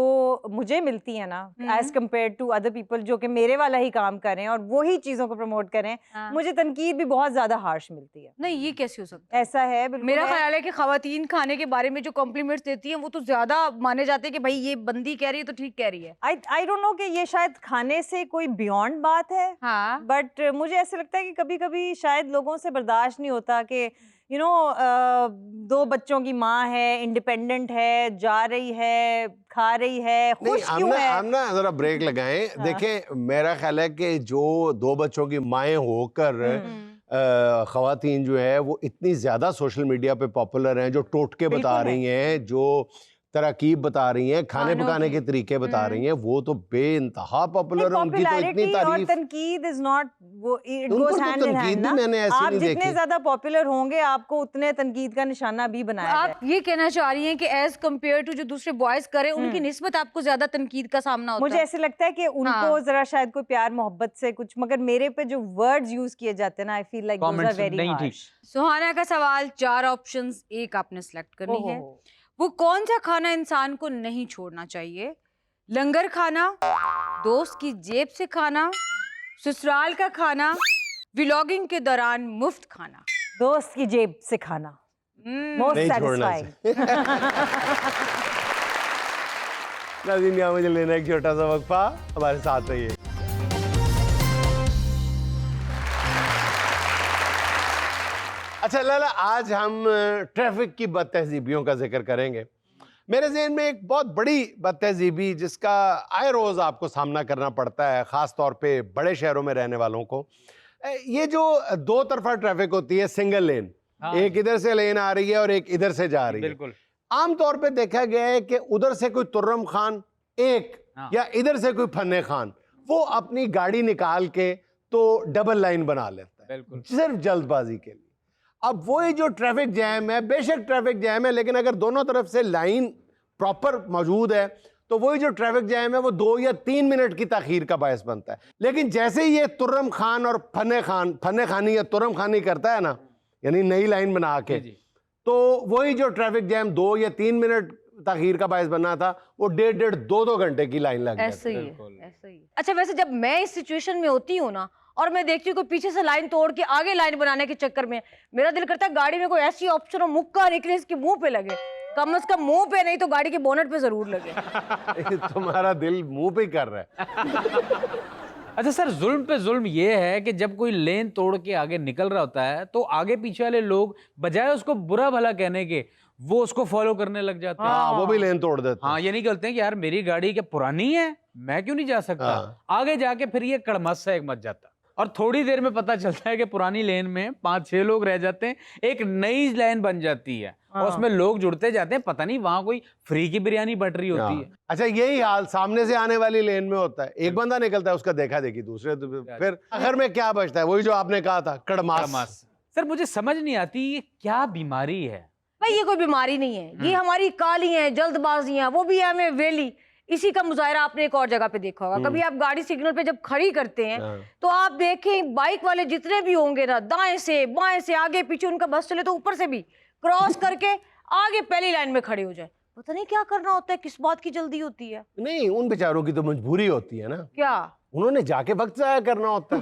Speaker 3: मुझे मिलती है ना as compared to other people जो कि मेरे वाला ही काम कर रहे हैं और वही चीज़ों को प्रमोट कर रहे हैं,
Speaker 4: हाँ।
Speaker 3: मुझे तनकीद भी बहुत ज़्यादा हार्श मिलती है।
Speaker 4: नहीं, ये कैसे हो सकता है?
Speaker 3: ऐसा है बिल्कुल।
Speaker 4: मेरा ख्याल है कि खवातीन खाने के बारे में जो कॉम्प्लीमेंट्स देती हैं वो तो ज्यादा माने जाते हैं कि भाई ये बंदी कह रही है तो ठीक कह रही है।
Speaker 3: आई डोंट नो कि ये शायद खाने से कोई बियॉन्ड बात है,
Speaker 4: हाँ,
Speaker 3: बट मुझे ऐसे लगता है कि कभी कभी शायद लोगों से बर्दाश्त नहीं होता कि यू नो 2 बच्चों की माँ है, इंडिपेंडेंट है, जा रही है, खा रही है, खुश क्यों है?
Speaker 1: हम ना जरा ब्रेक लगाएं। देखें, मेरा ख्याल है कि जो 2 बच्चों की माएँ होकर खवातीन जो है वो इतनी ज्यादा सोशल मीडिया पे पॉपुलर हैं, जो टोटके बता
Speaker 3: बिल्कुल है।
Speaker 1: रही हैं, जो तरकीब बता रही हैं, खाने
Speaker 4: खानों
Speaker 1: पकाने
Speaker 4: की।
Speaker 1: के तरीके बता रही हैं, वो तो बेइंतहा पॉपुलर है। उनकी तो इतनी
Speaker 3: पॉपुलैरिटी और
Speaker 1: तारीफ।
Speaker 3: तनकीद इज नॉट वो इट
Speaker 1: उन पर
Speaker 3: गोज
Speaker 1: तो
Speaker 3: हैंड इन
Speaker 1: तनकीद
Speaker 3: हैंड
Speaker 1: भी
Speaker 3: ना।
Speaker 1: मैंने ऐसी
Speaker 3: आप
Speaker 1: नहीं
Speaker 3: जितने
Speaker 1: देखी।
Speaker 3: ज्यादा पॉपुलर होंगे आपको उतने तनकीद का निशाना भी बनाया
Speaker 4: आप
Speaker 3: जाए।
Speaker 4: ये कहना चाह रही हैं कि एज कम्पेयर टू जो दूसरे बॉयज करे उनकी निस्बत आपको ज्यादा तनकीद का सामना होता
Speaker 3: मुझे
Speaker 4: है?
Speaker 3: ऐसे लगता है कि उनको
Speaker 4: हाँ।
Speaker 3: जरा शायद कोई प्यार मोहब्बत से कुछ, मगर मेरे पे जो वर्ड्स यूज किए जाते हैं ना, I feel like those are
Speaker 6: Comments
Speaker 3: very
Speaker 6: नहीं ठीक।
Speaker 3: हार्श।
Speaker 4: सुहाना का सवाल, 4 ऑप्शंस, एक आपने सेलेक्ट करनी है। वो कौन सा खाना इंसान को नहीं छोड़ना चाहिए? लंगर खाना, दोस्त की जेब से खाना, ससुराल का खाना, व्लॉगिंग के दौरान मुफ्त खाना।
Speaker 3: दोस्त की जेब से खाना मोस्ट
Speaker 1: नहीं छोड़ना
Speaker 3: सैटिस्फाइंग।
Speaker 1: नाज़रीन, यहाँ मुझे लेना एक छोटा सा वक्फा, हमारे साथ रहिए। अच्छा लाला, आज हम ट्रैफिक की बदतहजीबियों का जिक्र करेंगे। मेरे ज़हन में एक बहुत बड़ी बदतहजीबी जिसका आए रोज़ आपको सामना करना पड़ता है, ख़ास तौर पे बड़े शहरों में रहने वालों को, ये जो 2 तरफा ट्रैफिक होती है, सिंगल लेन,
Speaker 6: हाँ।
Speaker 1: एक इधर से लेन आ रही है और एक इधर से जा रही है।
Speaker 6: बिल्कुल।
Speaker 1: आम तौर पे देखा गया है कि उधर से कोई तुर्रम खान
Speaker 6: हाँ।
Speaker 1: या इधर से कोई फन्ने खान, वो अपनी गाड़ी निकाल के तो डबल लाइन बना लेता है,
Speaker 6: बिल्कुल।
Speaker 1: सिर्फ जल्दबाजी के लिए। अब वही जो ट्रैफिक जैम है, बेशक ट्रैफिक जैम है, लेकिन अगर दोनों तरफ से लाइन प्रॉपर मौजूद है तो वही जो ट्रैफिक जैम है वो 2 या 3 मिनट की ताखीर का बायस बनता है। लेकिन जैसे ही ये तुर्रम खान और फन्ने खानी या तुर्रम खानी करता है ना, यानी नई लाइन बना के,
Speaker 6: जी।
Speaker 1: तो वही जो ट्रैफिक जैम 2 या 3 मिनट ताखीर का बायस बनना था, वो 1.5 2 घंटे की लाइन लग
Speaker 4: ऐसे
Speaker 1: जाती
Speaker 4: ही
Speaker 1: है।
Speaker 4: है, ऐसे ही। अच्छा, वैसे जब मैं इस सिचुएशन में होती हूँ ना और मैं देखती हूँ कोई पीछे से लाइन तोड़ के आगे लाइन बनाने के चक्कर में, मेरा दिल करता है गाड़ी में कोई ऐसी ऑप्शन हो, मुक्का निकले इसके मुंह पे लगे, कम से कम मुंह पे नहीं तो गाड़ी के बोनट पे जरूर लगे।
Speaker 1: तुम्हारा दिल मुंह पे ही कर रहा है।
Speaker 6: अच्छा सर, जुल्म पे जुल्म ये है कि जब कोई लेन तोड़ के आगे निकल रहा होता है तो आगे पीछे वाले लोग बजाय उसको बुरा भला कहने के वो उसको फॉलो करने लग जाते हैं।
Speaker 1: हाँ, वो भी लेन तोड़ देते हैं।
Speaker 6: हाँ, ये नहीं कहते हैं कि यार मेरी गाड़ी क्या पुरानी है, मैं क्यों नहीं जा सकता।
Speaker 1: हाँ।
Speaker 6: आगे जाके फिर ये कड़मस है एक मच जाता, और थोड़ी देर में पता चलता है कि पुरानी लेन में 5-6 लोग रह जाते हैं, एक नई लाइन बन जाती है और उसमें लोग जुड़ते जाते हैं, पता नहीं वहां कोई फ्री की बिरयानी बट रही होती है।
Speaker 1: अच्छा, यही हाल सामने से आने वाली लेन में होता है। एक बंदा निकलता है, उसका देखा देखी दूसरे, तो फिर आखिर में क्या बचता है? वही जो आपने कहा था, कड़मास।
Speaker 6: सर मुझे समझ नहीं आती ये क्या बीमारी है।
Speaker 4: भाई ये कोई बीमारी नहीं है, ये हमारी काली है, जल्दबाजियां, वो भी हमें वेली। इसी का मुजाहरा आपने एक और जगह पे देखा होगा, कभी आप गाड़ी सिग्नल पे जब खड़ी करते हैं तो आप देखें बाइक वाले जितने भी होंगे ना, दाएं से बाएं से आगे पीछे, उनका बस चले तो ऊपर से भी क्रॉस करके आगे पहली लाइन में खड़े हो जाए। पता नहीं क्या करना होता है, किस बात की जल्दी होती है।
Speaker 1: नहीं, उन बेचारों की तो मजबूरी होती है ना,
Speaker 4: क्या
Speaker 1: उन्होंने जाके वक्त जाया करना होता है।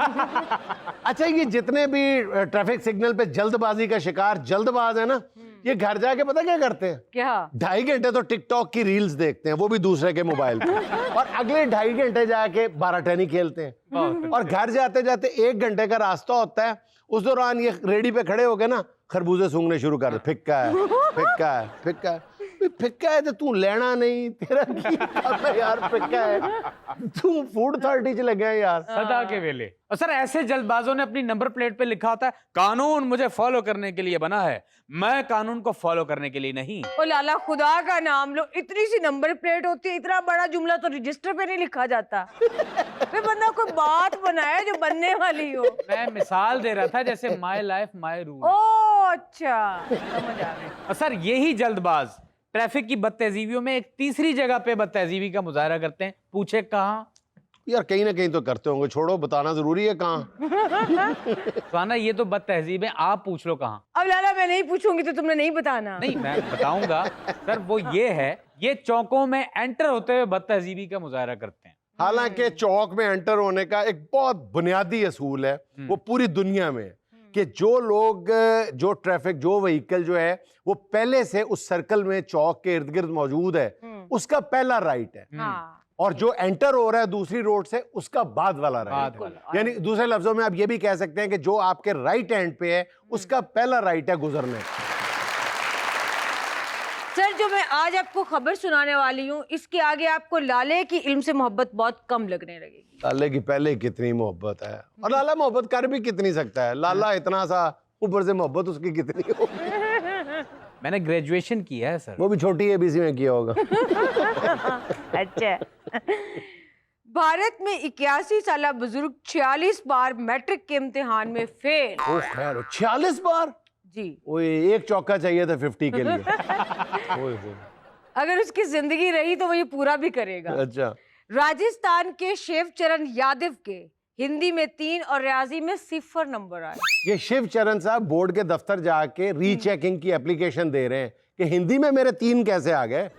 Speaker 1: अच्छा, ये जितने भी ट्रैफिक सिग्नल पे जल्दबाजी का शिकार जल्दबाज है ना, ये घर जाके पता क्या करते हैं?
Speaker 4: क्या?
Speaker 1: 2.5 घंटे तो टिकटॉक की रील्स देखते हैं, वो भी दूसरे के मोबाइल पे, और अगले 2.5 घंटे जाके 12 टेनी खेलते हैं, और घर जाते जाते 1 घंटे का रास्ता होता है। उस दौरान ये रेडी पे खड़े हो गए ना, खरबूजे सूंघने शुरू कर दे, फिक्का है, फिक्का है, फिक्का है। फिक्का है तो तू लेना नहीं, तेरा की काम है यार, फिक्का है, तू फूड अथॉरिटी च लगे है यार।
Speaker 6: सदा के वेले। और सर ऐसे जल्दबाजों ने अपनी नंबर प्लेट पे लिखा होता है, कानून मुझे फॉलो करने के लिए बना है, मैं कानून को फॉलो करने के लिए नहीं।
Speaker 4: ओ लाला, खुदा का नाम लो, इतनी सी नंबर प्लेट होती है, इतना बड़ा जुमला तो रजिस्टर पे नहीं लिखा जाता। वे बंदा कोई बात बनाए जो बनने वाली हो।
Speaker 6: मैं मिसाल दे रहा था, जैसे माय लाइफ माय रूल।
Speaker 4: ओ अच्छा, समझ आ गई।
Speaker 6: और सर यही जल्दबाज ट्रैफिक की बदतहजीबियों में एक तीसरी जगह पे बदतहजीबी का मुजाहरा करते हैं। पूछे कहाँ?
Speaker 1: यार कहीं ना कहीं तो करते होंगे, छोड़ो, बताना जरूरी है कहाँ।
Speaker 6: स्वाना ये तो बद तहजीब है, आप पूछ लो कहाँ।
Speaker 4: अब लाला मैं नहीं पूछूंगी तो तुमने नहीं बताना।
Speaker 6: नहीं मैं बताऊंगा सर, वो ये है, ये चौकों में एंटर होते हुए बद तहजीबी का मुजाहरा करते हैं।
Speaker 1: हालांकि चौक में एंटर होने का एक बहुत बुनियादी असूल है, वो पूरी दुनिया में है कि जो लोग, जो ट्रैफिक, जो व्हीकल जो है वो पहले से उस सर्कल में चौक के इर्द गिर्द मौजूद है, उसका पहला राइट है।
Speaker 4: हाँ।
Speaker 1: और जो एंटर हो रहा है दूसरी रोड से, उसका बाद वाला राइट।
Speaker 6: बाद वाला।
Speaker 1: यानी दूसरे लफ्जों में आप ये भी कह सकते हैं कि जो आपके राइट हैंड पे है उसका पहला राइट है गुजरने।
Speaker 4: सर जो मैं आज आपको खबर सुनाने वाली हूँ, इसके आगे आपको लाले की इल्म से मोहब्बत बहुत कम लगने लगेगी।
Speaker 1: लाले की पहले कितनी मोहब्बत है, और लाला मोहब्बत कर भी कितनी सकता है। लाला इतना सा, ऊपर से मोहब्बत उसकी कितनी हो।
Speaker 6: मैंने ग्रेजुएशन किया है सर।
Speaker 1: वो भी छोटी एबीसी में किया होगा।
Speaker 4: अच्छा। भारत में 81 साल बुजुर्ग 46 बार मैट्रिक के इम्तिहान में फेल।
Speaker 1: ओ खैर, 46 बार
Speaker 4: जी।
Speaker 1: ओए, एक चौका चाहिए था 50 के लिए। ओए होए।
Speaker 4: अगर उसकी जिंदगी रही तो वो ये पूरा भी करेगा।
Speaker 1: अच्छा।
Speaker 4: राजस्थान के शिव चरण यादव के हिंदी में 3 और रियाजी में 0 नंबर आए।
Speaker 1: ये शिव चरण साहब बोर्ड के दफ्तर जाके रीचेकिंग की एप्लीकेशन दे रहे हैं कि हिंदी में मेरे 3 कैसे आ गए।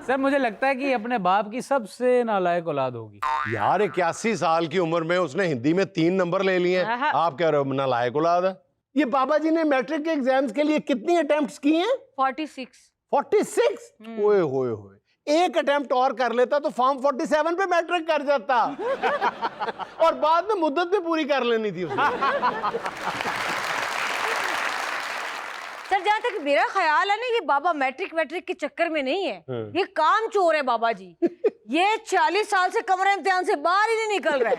Speaker 6: सर मुझे लगता है कि अपने बाप की सबसे नालायक औलाद होगी।
Speaker 1: यार 81 साल की उम्र में उसने हिंदी में 3 नंबर ले लिए हैं, आप कह रहे हो नालायक औलाद है। ये बाबा जी ने मैट्रिक के एग्जाम्स के लिए कितनी अटेम्प्ट्स किए हैं?
Speaker 4: 46।
Speaker 1: 46? ओए होए होए, एक अटेम्प्ट और कर लेता तो फॉर्म 47 पे मैट्रिक कर जाता। और बाद में मुद्दत भी पूरी कर लेनी थी उसने।
Speaker 4: सर जहाँ तक मेरा ख्याल है ना, ये बाबा मैट्रिक के चक्कर में नहीं है, ये काम चोर है बाबा जी। ये 40 साल से कमरा इम्तिहान से बाहर ही नहीं निकल रहे।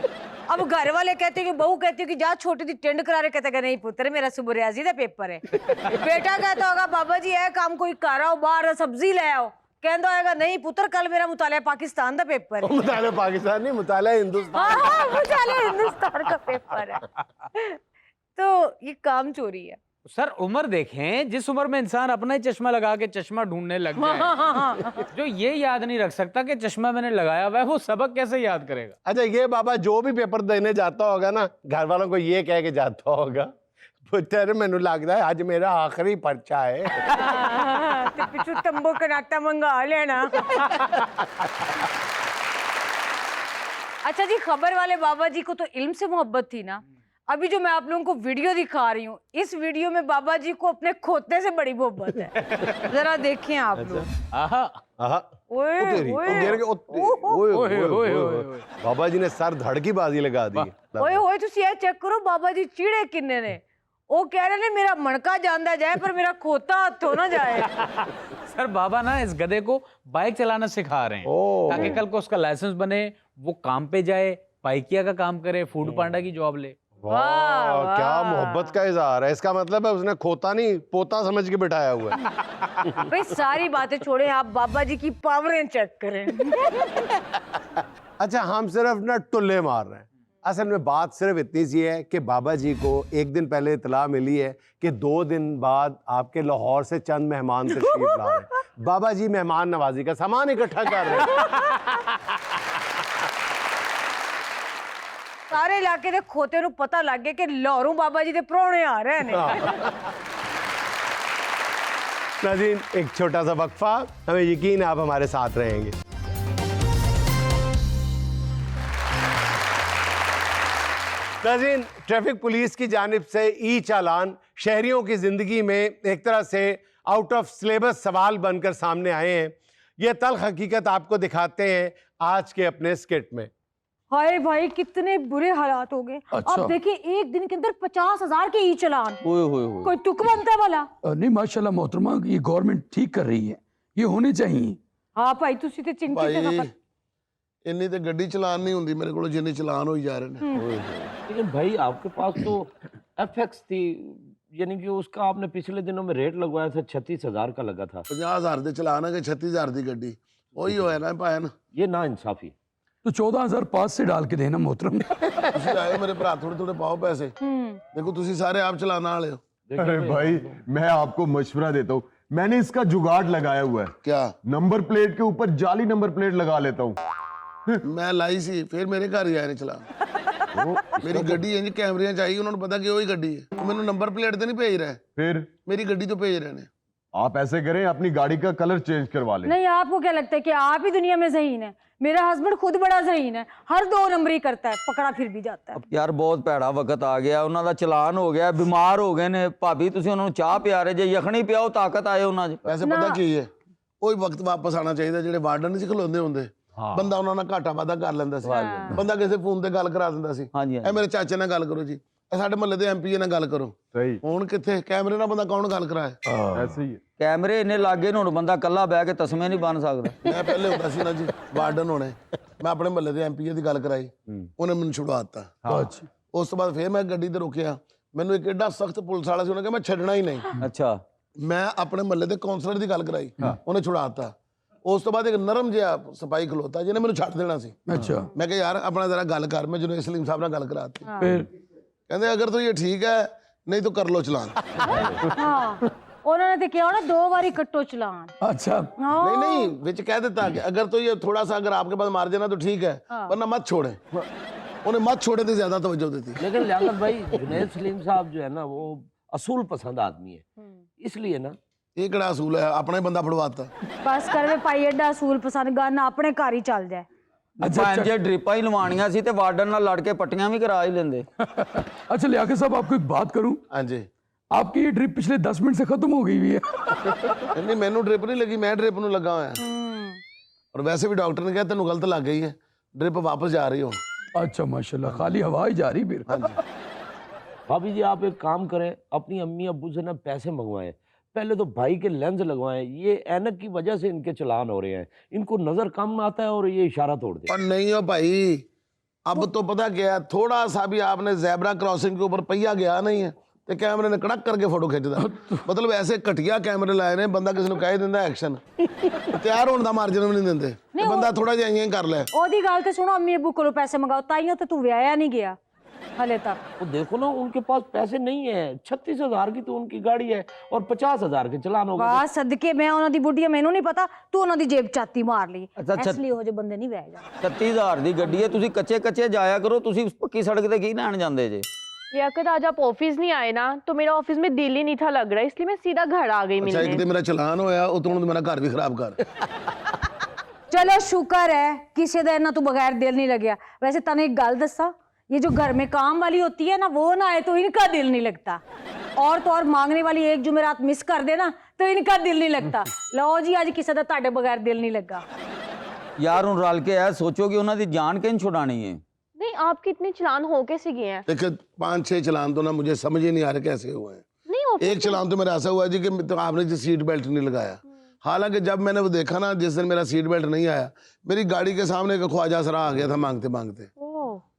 Speaker 4: अब घर वाले कहते हैं कि बहू कहती है कि जा छोटी सी टेंड करा रहे, कहते हैं नहीं पुत्र मेरा सुबह रियाजी का पेपर है। बेटा कहता होगा बाबा जी है काम कोई कर आओ बाहर सब्जी ले आओ, कहता होगा नहीं पुत्र कल मेरा मुताला पाकिस्तान का पेपर है।
Speaker 1: मुताला पाकिस्तान नहीं, मुताला हिंदुस्तान।
Speaker 4: हाँ, मुताला हिंदुस्तान का पेपर है। तो ये काम चोरी है।
Speaker 6: सर उम्र देखें, जिस उम्र में इंसान अपना ही चश्मा लगा के चश्मा ढूंढने लग जाए, जो ये याद नहीं रख सकता कि चश्मा मैंने लगाया हुआ है, वो सबक कैसे याद करेगा?
Speaker 1: अच्छा ये बाबा जो भी पेपर देने जाता होगा ना, घर वालों को ये कह के जाता होगा पुत्र मैनू लगता है आज मेरा आखिरी पर्चा है।
Speaker 4: तो पिछू तंबू कनाता मंगा लेना। अच्छा जी, खबर वाले बाबा जी को तो इल्म से मोहब्बत थी ना। अभी जो मैं आप लोगों को वीडियो दिखा रही हूँ, इस वीडियो में बाबा जी को अपने खोते से बड़ी मोहब्बत है। जरा देखें आप लोग।
Speaker 6: आहा
Speaker 1: आहा,
Speaker 4: ओए,
Speaker 1: ओ तेरी, ओ
Speaker 4: ओए,
Speaker 1: गिर गया, ओए, ओए, ओए, ओए। बाबा जी ने सर धड़ की बाजी लगा दी।
Speaker 4: ओए ओए तुसी ये चेक करो बाबा जी चिड़े किन्ने ने। वो कह रहे ने मेरा मणका जांदा जाए पर मेरा खोता हाथों ना जाए।
Speaker 6: सर बाबा ना इस गधे को बाइक चलाना सिखा रहे हैं ताकि कल को उसका लाइसेंस बने, वो काम पे जाए, पाइकिया का काम करे, फूड पांडा की जॉब ले।
Speaker 1: वाह, क्या मोहब्बत का इजहार है। इसका मतलब है उसने खोता नहीं पोता समझ के बिठाया हुआ है।
Speaker 4: भाई सारी बातें छोड़े, आप बाबा जी की पावरें चेक करें।
Speaker 1: अच्छा हम सिर्फ ना टुल्ले मार रहे हैं, असल में बात सिर्फ इतनी सी है कि बाबा जी को एक दिन पहले इतला मिली है कि 2 दिन बाद आपके लाहौर से चंद मेहमान तशरीफ ला रहे हैं। बाबा जी मेहमान नवाजी का सामान इकट्ठा कर रहे हैं।
Speaker 4: सारे इलाके दे खोते नूं पता लग गया कि लाहौरों बाबा जी दे प्रोहणे आ रहे ने।
Speaker 1: नाज़रीन एक छोटा सा वक्फा, हमें यकीन है आप हमारे साथ रहेंगे। नाज़रीन ट्रैफिक पुलिस की जानिब से ई चालान शहरियों की जिंदगी में एक तरह से आउट ऑफ सिलेबस सवाल बनकर सामने आए हैं। ये तल्ख हकीकत आपको दिखाते हैं आज के अपने स्किट में।
Speaker 4: हाय भाई कितने बुरे हालात हो गए।
Speaker 5: अच्छा।
Speaker 4: अब देखिए एक दिन के अंदर 50,000 के ई चालान।
Speaker 5: ओए होए होए।
Speaker 4: कोई तुक बनता है वाला?
Speaker 2: नहीं माशाल्लाह मोहतरमा, ये गवर्नमेंट ठीक कर रही है, ये होने चाहिए।
Speaker 4: हाँ भाई तुसी ते चिंतित
Speaker 5: भाई
Speaker 4: है।
Speaker 5: इन्नी तो गड्डी चलान नहीं होंदी मेरे को जिन्नी चलान हो जा रहे हैं।
Speaker 7: लेकिन भाई आपके पास तो एफएक्स थी, यानी कि उसका आपने पिछले दिनों में रेट लगवाया था 36,000 का लगा था।
Speaker 5: 50,000 ਦੇ ਚਲਾਨ है 36,000 ਦੀ ਗੱਡੀ ਉਹੀ ਹੋਇਆ ਨਾ ਭਾਣ।
Speaker 7: ये ना इंसाफी।
Speaker 2: तो 14,000 पास से डाल के देना मोहतरम।
Speaker 5: ਤੁਸੀਂ ਆਏ ਮੇਰੇ ਭਰਾ ਥੋੜੇ ਥੋੜੇ ਪਾਓ ਪੈਸੇ। देखो ਤੁਸੀਂ ਸਾਰੇ ਆਪ ਚਲਾਨ वाले हो।
Speaker 8: अरे भाई मैं आपको मशवरा देता हूँ, मैंने इसका जुगाड़ लगाया हुआ है।
Speaker 5: क्या?
Speaker 8: नंबर प्लेट के ऊपर जाली नंबर प्लेट लगा लेता हूँ।
Speaker 5: ਮੈਂ ਲਾਈ ਸੀ ਫਿਰ ਮੇਰੇ ਘਰ ਹੀ ਆਏ ਨੇ ਚਲਾ ਮੇਰੀ ਗੱਡੀ ਇੰਜ ਕੈਮਰਿਆਂ ਚ ਆਈ ਉਹਨਾਂ ਨੂੰ ਪਤਾ ਕਿ ਉਹੀ ਗੱਡੀ ਹੈ ਉਹ ਮੈਨੂੰ ਨੰਬਰ ਪਲੇਟ ਤੇ ਨਹੀਂ ਭੇਜ ਰਿਹਾ
Speaker 8: फिर
Speaker 5: ਮੇਰੀ ਗੱਡੀ ਤੋਂ ਭੇਜ ਰਹੇ ਨੇ
Speaker 8: आप ऐसे करें अपनी गाड़ी का कलर चेंज करवा लें।
Speaker 4: नहीं, आपको क्या लगता है कि आप ही दुनिया में ज़हीन है? मेरा हस्बैंड खुद बड़ा ज़हीन है, हर 2 नंबरी करता है, पकड़ा फिर भी जाता है।
Speaker 9: ਯਾਰ ਬਹੁਤ ਭੈੜਾ ਵਕਤ ਆ ਗਿਆ, ਉਹਨਾਂ ਦਾ ਚਲਾਨ ਹੋ ਗਿਆ, ਬਿਮਾਰ ਹੋ ਗਏ ਨੇ। ਭਾਬੀ ਤੁਸੀਂ ਉਹਨਾਂ ਨੂੰ ਚਾਹ ਪਿਆ ਰਹੇ ਜੇ, ਯਖਣੀ ਪਿਆਓ, ਤਾਕਤ ਆਏ ਉਹਨਾਂ 'ਚ।
Speaker 5: ਵੈਸੇ ਪਤਾ ਕੀ ਹੈ ਉਹੀ ਵਕਤ ਵਾਪਸ ਆਣਾ ਚਾਹੀਦਾ ਜਿਹੜੇ ਵਾਰਡਨ ਨਹੀਂ ਸੀ ਖਲੋਂਦੇ ਹੁੰਦੇ ਬੰਦਾ ਉਹਨਾਂ ਨਾਲ ਘਾਟਾ ਵਾਧਾ ਕਰ ਲੈਂਦਾ ਸੀ ਬੰਦਾ ਕਿਸੇ ਫੋਨ ਤੇ ਗੱਲ ਕਰਾ ਦਿੰਦਾ ਸੀ
Speaker 9: ਹਾਂਜੀ
Speaker 5: ਇਹ ਮੇਰੇ ਚਾਚੇ ਨਾਲ ਗੱਲ ਕਰੋ ਜੀ ਇਹ ਸਾਡੇ ਮਹੱਲੇ ਦੇ ਐਮਪੀ ਨਾਲ ਗੱਲ ਕਰੋ
Speaker 8: सही
Speaker 5: ਹੁਣ ਕਿੱਥੇ ਕੈਮਰੇ ਨਾਲ ਬੰਦਾ ਕੌਣ ਗੱਲ ਕਰਾਏ
Speaker 8: ऐसे ही है।
Speaker 9: ਕੈਮਰੇ ਇੰਨੇ ਲੱਗੇ ਨੇ, ਹੁਣ ਬੰਦਾ ਕੱਲਾ ਬਹਿ ਕੇ ਤਸਮੇ ਨਹੀਂ ਬਣ ਸਕਦਾ।
Speaker 5: ਮੈਂ ਪਹਿਲੇ ਹੁੰਦਾ ਸੀ ਨਾ ਜੀ ਵਾਰਡਨ ਹੋਣੇ ਮੈਂ ਆਪਣੇ ਮਹੱਲੇ ਦੇ ਐਮਪੀ ਦੀ ਗੱਲ ਕਰਾਈ ਉਹਨੇ ਮੈਨੂੰ ਛੁਡਵਾ ਦਿੱਤਾ ਉਸ ਤੋਂ ਬਾਅਦ ਫਿਰ ਮੈਂ ਗੱਡੀ ਤੇ ਰੁਕਿਆ ਮੈਨੂੰ ਇੱਕ ਐਡਾ ਸਖਤ ਪੁਲਿਸ ਵਾਲਾ ਸੀ ਉਹਨੇ ਕਿਹਾ ਮੈਂ ਛੱਡਣਾ ਹੀ ਨਹੀਂ
Speaker 9: ਅੱਛਾ,
Speaker 5: ਮੈਂ ਆਪਣੇ ਮਹੱਲੇ ਦੇ ਕਾਉਂਸਲਰ ਦੀ ਗੱਲ ਕਰਾਈ ਉਹਨੇ ਛੁਡਾ ਦਿੱਤਾ ਉਸ ਤੋਂ ਬਾਅਦ ਇੱਕ ਨਰਮ ਜਿਹਾ ਸਿਪਾਹੀ ਖਲੋਤਾ ਜਿਹਨੇ ਮੈਨੂੰ ਛੱਡ ਦੇਣਾ ਸੀ
Speaker 2: अच्छा
Speaker 5: ਮੈਂ ਕਿਹਾ ਯਾਰ ਆਪਣਾ ਜ਼ਰਾ ਗੱਲ ਕਰ ਮੈਂ ਜੁਨੇਦ ਸਲੀਮ ਸਾਹਿਬ ਨਾਲ ਗੱਲ ਕਰਾਤੀ
Speaker 2: फिर
Speaker 5: ਕਹਿੰਦੇ ਅਗਰ ਤੋ ਇਹ ਠੀਕ ਹੈ ਨਹੀਂ ਤਾਂ ਕਰ ਲੋ ਚਲਾਨ
Speaker 4: हाँ, उन्होंने तो किया ना 2 बारी कट्टो चलान।
Speaker 2: अच्छा
Speaker 5: नहीं नहीं विच कह देता कि अगर तो ये थोड़ा सा अगर आपके पास मार देना तो ठीक है वरना मत छोड़े उन्हें मत छोड़े तो ज्यादा तवज्जो देती
Speaker 7: लेकिन लियाकत भाई जुनैद सलीम साहब जो है ना वो असूल पसंद आदमी है इसलिए ना
Speaker 5: ये कड़ा असूल है अपना ही बंदा फड़वाता
Speaker 4: बस कर वे भाई एडा असूल पसंद गन अपने घर ही चल जाए।
Speaker 9: ਭੈਣ ਜੇ ਡ੍ਰਿਪਾਂ ਹੀ ਲਵਾਉਣੀਆਂ ਸੀ ਤੇ ਵਾਰਡਨ ਨਾਲ ਲੜ ਕੇ ਪੱਟੀਆਂ ਵੀ ਕਰਾ ਹੀ ਲੈਂਦੇ।
Speaker 2: अच्छा लियाकत साहब आपको एक बात करूं
Speaker 5: हाँ जी
Speaker 2: आपकी ये ड्रिप पिछले 10 मिनट से खत्म हो गई हुई है
Speaker 5: नहीं मैनू ड्रिप नहीं लगी मैं ड्रिप ਨੂੰ ਲੱਗਾ ਹੋਇਆ और वैसे भी डॉक्टर ने कहा तेनू गलत लग गई है ड्रिप वापस जा रही हो
Speaker 2: अच्छा माशाल्लाह खाली हवा ही जा रही फिर
Speaker 5: हाँ जी
Speaker 7: भाभी जी आप एक काम करें अपनी अम्मी अब्बू से ना पैसे मंगवाएं पहले तो भाई के लेंस लगवाएं ये ऐनक की वजह से इनके चलान हो रहे हैं इनको नजर कम आता है और ये इशारा तोड़ दे
Speaker 5: और नहीं हो भाई अब तो पता क्या है थोड़ा सा भी आपने ज़ेब्रा क्रॉसिंग के ऊपर पहिया गया नहीं है तो कैमरे ने कड़क करके फोटो खिंचदा मतलब ऐसे घटिया कैमरे लाए ने बंदा किसी ਨੂੰ ਕਹਿ ਦਿੰਦਾ ਐਕਸ਼ਨ ਤਿਆਰ ਹੋਣ ਦਾ ਮਾਰਜਨ ਵੀ ਨਹੀਂ ਦਿੰਦੇ ਤੇ ਬੰਦਾ ਥੋੜਾ ਜਿਹਾ ਇੰਜ ਕਰ ਲੈ
Speaker 4: ओदी गल ते सुनो, अम्मी अब्बू कोलों पैसे मंगाओ ताइयों तो तू व्याया नहीं गया हले तक।
Speaker 7: वो देखो ना उनके पास पैसे नहीं है 36,000 की तो उनकी गाड़ी है और 50,000 के चलान हो गए
Speaker 4: वाह सदके मैं उन्हां दी बुढ़ी मैनू नहीं पता तू उन्हां दी जेब चाती मार ली
Speaker 9: अच्छा,
Speaker 4: इसलिए हो जे बंदे नहीं वह जा
Speaker 9: 36000 ਦੀ ਗੱਡੀ ਹੈ, ਤੁਸੀਂ ਕੱਚੇ ਕੱਚੇ ਜਾਇਆ ਕਰੋ, ਤੁਸੀਂ ਪੱਕੀ ਸੜਕ ਤੇ ਕੀ ਲੈਣ ਜਾਂਦੇ ਜੇ।
Speaker 10: लियाकत आज आप ऑफिस नहीं आए ना तो मेरा ऑफिस में दिल ही नहीं था लग रहा इसलिए मैं सीधा घर आ गई
Speaker 5: अच्छा एक
Speaker 10: मिलने।
Speaker 5: तो मेरा चलान होया ਉਹ ਤੋਂ ਮੇਰਾ ਘਰ ਵੀ ਖਰਾਬ ਕਰ
Speaker 4: चलो शुक्र है किसी दा इन्ना तू बगैर दिल नहीं लग गया। वैसे तने एक गल दसा, ये जो घर में काम वाली होती है ना वो ना आए तो इनका दिल नहीं लगता और तो और मांगने वाली एक जुमेरात मिस कर दे ना तो इनका दिल नहीं लगता। लो जी आज किसी दा ताड़े बगैर दिल नहीं लगा।
Speaker 9: ਯਾਰ ਹੁਣ ਰਲ ਕੇ ਐ ਸੋਚੋ ਕਿ ਉਹਨਾਂ ਦੀ ਜਾਨ ਕਿੰਨ ਛੁਡਾਣੀ ਹੈ।
Speaker 10: नहीं आपके इतने चलान हो कैसे गए हैं?
Speaker 5: देखिए 5-6 चलान तो ना मुझे समझ ही नहीं आ रहा कैसे हुए हैं
Speaker 10: नहीं ऑफिस
Speaker 5: एक चलान तो मेरा ऐसा हुआ जी कि तो आपने जो सीट बेल्ट नहीं लगाया हालांकि जब मैंने वो देखा ना जिस दिन मेरा सीट बेल्ट नहीं आया मेरी गाड़ी के सामने एक ख्वाजा सरा आ गया था मांगते मांगते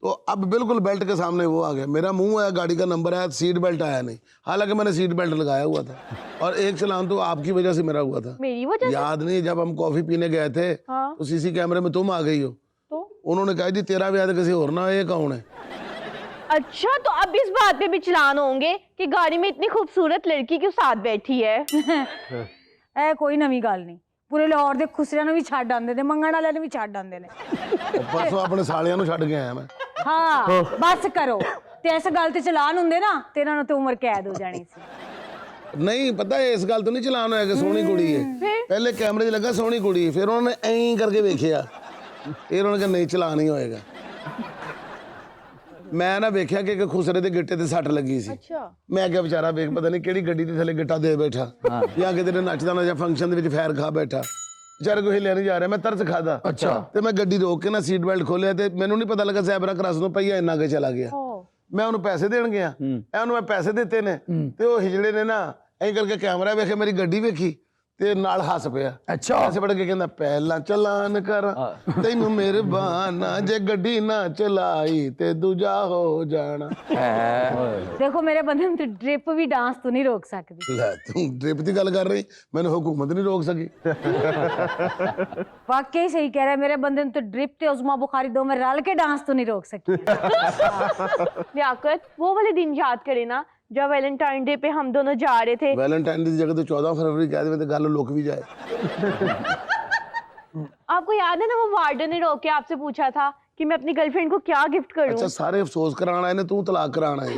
Speaker 5: तो अब बिल्कुल बेल्ट के सामने वो आ गया मेरा मुंह आया गाड़ी का नंबर आया सीट बेल्ट आया नहीं हालांकि मैंने सीट बेल्ट लगाया हुआ था और एक चलान तो आपकी वजह से मेरा हुआ था
Speaker 10: मेरी वजह से?
Speaker 5: याद नहीं जब हम कॉफी पीने गए थे
Speaker 10: हाँ।
Speaker 5: तो सीसी कैमरे में तुम आ गई हो
Speaker 10: तो
Speaker 5: उन्होंने कहा जी तेरा ब्याह तो किसी और ना ये कौन है
Speaker 10: अच्छा तो अब इस बात पे भी चलान होंगे कि गाड़ी में इतनी खूबसूरत लड़की क्यों साथ बैठी है?
Speaker 4: ए कोई नवी गल नहीं, पूरे लाहौर दे खुसरियां नूं भी छड्ड आंदे ने, मंगण वालियां नूं भी छड्ड आंदे ने।
Speaker 5: परसों अपने सालियां ਨੂੰ ਛੱਡ ਕੇ ਆਇਆ मैं
Speaker 4: हाँ बस करो ते इस गल ते चलान हुंदे ना ते इन्हां नूं ते उम्र कैद हो जानी सी।
Speaker 5: नहीं पता है इस गल तो नहीं चलान होया कि सोहनी कुड़ी है पहले कैमरे 'ਚ ਲੱਗਾ सोहनी कुड़ी फिर उन्होंने ऐं करके ਵੇਖਿਆ फिर उन्होंने कहा नहीं चलान ही होएगा मैं ना ਵੇਖਿਆ ਕਿ ਇੱਕ ਖੁਸਰੇ ਦੇ ਗਿੱਟੇ ਤੇ ਸੱਟ ਲੱਗੀ ਸੀ
Speaker 10: अच्छा
Speaker 5: ਮੈਂ ਕਿਹਾ ਵਿਚਾਰਾ ਵੇਖ ਪਤਾ ਨਹੀਂ ਕਿਹੜੀ ਗੱਡੀ ਦੇ ਥੱਲੇ ਗਿੱਟਾ ਦੇ ਬੈਠਾ ਜਾਂ ਕਿਤੇ ਨੱਚਦਾ ਨਾ ਜਾਂ ਫੰਕਸ਼ਨ ਦੇ ਵਿੱਚ ਫੈਰ ਖਾ ਬੈਠਾ ਵਿਚਾਰੇ ਕੋਈ ਹਿੱਲਿਆ ਨਹੀਂ ਜਾ ਰਿਹਾ ਮੈਂ ਤਰਸ ਖਾਦਾ
Speaker 2: अच्छा
Speaker 5: ਤੇ ਮੈਂ ਗੱਡੀ ਰੋਕ ਕੇ ਨਾ ਸੀਟ ਬੈਲਟ ਖੋਲਿਆ ਤੇ ਮੈਨੂੰ ਨਹੀਂ ਪਤਾ ਲੱਗਾ ਜ਼ੈਬਰਾ ਕ੍ਰਾਸ ਤੋਂ ਪਈਆ ਇੰਨਾ ਕੇ ਚਲਾ ਗਿਆ ਮੈਂ ਉਹਨੂੰ ਪੈਸੇ ਦੇਣ ਗਿਆ ਉਹਨੂੰ ਮੈਂ ਪੈਸੇ ਦਿੱਤੇ ਨੇ ਤੇ ਉਹ ਹਿਜੜੇ ਨੇ ਨਾ ਐਂ ਕਰਕੇ ਕੈਮਰਾ ਵੇਖੇ ਮੇਰੀ ਗੱਡੀ ਵੇਖੀ ਤੇ ਨਾਲ ਹੱਸ ਪਿਆ
Speaker 2: अच्छा
Speaker 5: ਐਸੇ ਵੜ ਕੇ ਕਹਿੰਦਾ ਪਹਿਲਾਂ ਚਲਾਨ ਕਰ ਤੈਨੂੰ ਮਿਹਰਬਾਨਾ ਜੇ ਗੱਡੀ ਨਾ ਚਲਾਈ ਤੇ ਦੂਜਾ ਹੋ ਜਾਣਾ
Speaker 4: देखो मेरे बंदे नूं ते ड्रिप भी डांस तो नहीं रोक सकदी।
Speaker 5: ਲੈ ਤੂੰ ਡ੍ਰਿਪ ਦੀ ਗੱਲ ਕਰ ਰਹੀ ਮੈਨੂੰ ਹੁਕੂਮਤ नहीं रोक सकी
Speaker 4: वाकई सही कह रहा है मेरे बंदे नूं ते ड्रिप ते उज़मा बुखारी दो में रल के डांस तो नहीं रोक सकती।
Speaker 10: लियाकत वो वाले दिन याद करे ना जब वैलेंटाइन डे पे हम दोनों जा रहे थे।
Speaker 5: ਵੈਲੈਂਟਾਈਨ ਦੀ ਜਗ੍ਹਾ ਤੇ 14 ਫਰਵਰੀ ਕਹਿ ਦੇਵੇ ਤੇ ਗੱਲ ਲੁਕ ਵੀ ਜਾਏ
Speaker 10: आपको याद है ना वो वार्डन ने रोक के आपसे पूछा था कि मैं अपनी गर्लफ्रेंड को क्या गिफ्ट करूं?
Speaker 5: अच्छा सारे अफसोस कराना है तू तलाक कराना है।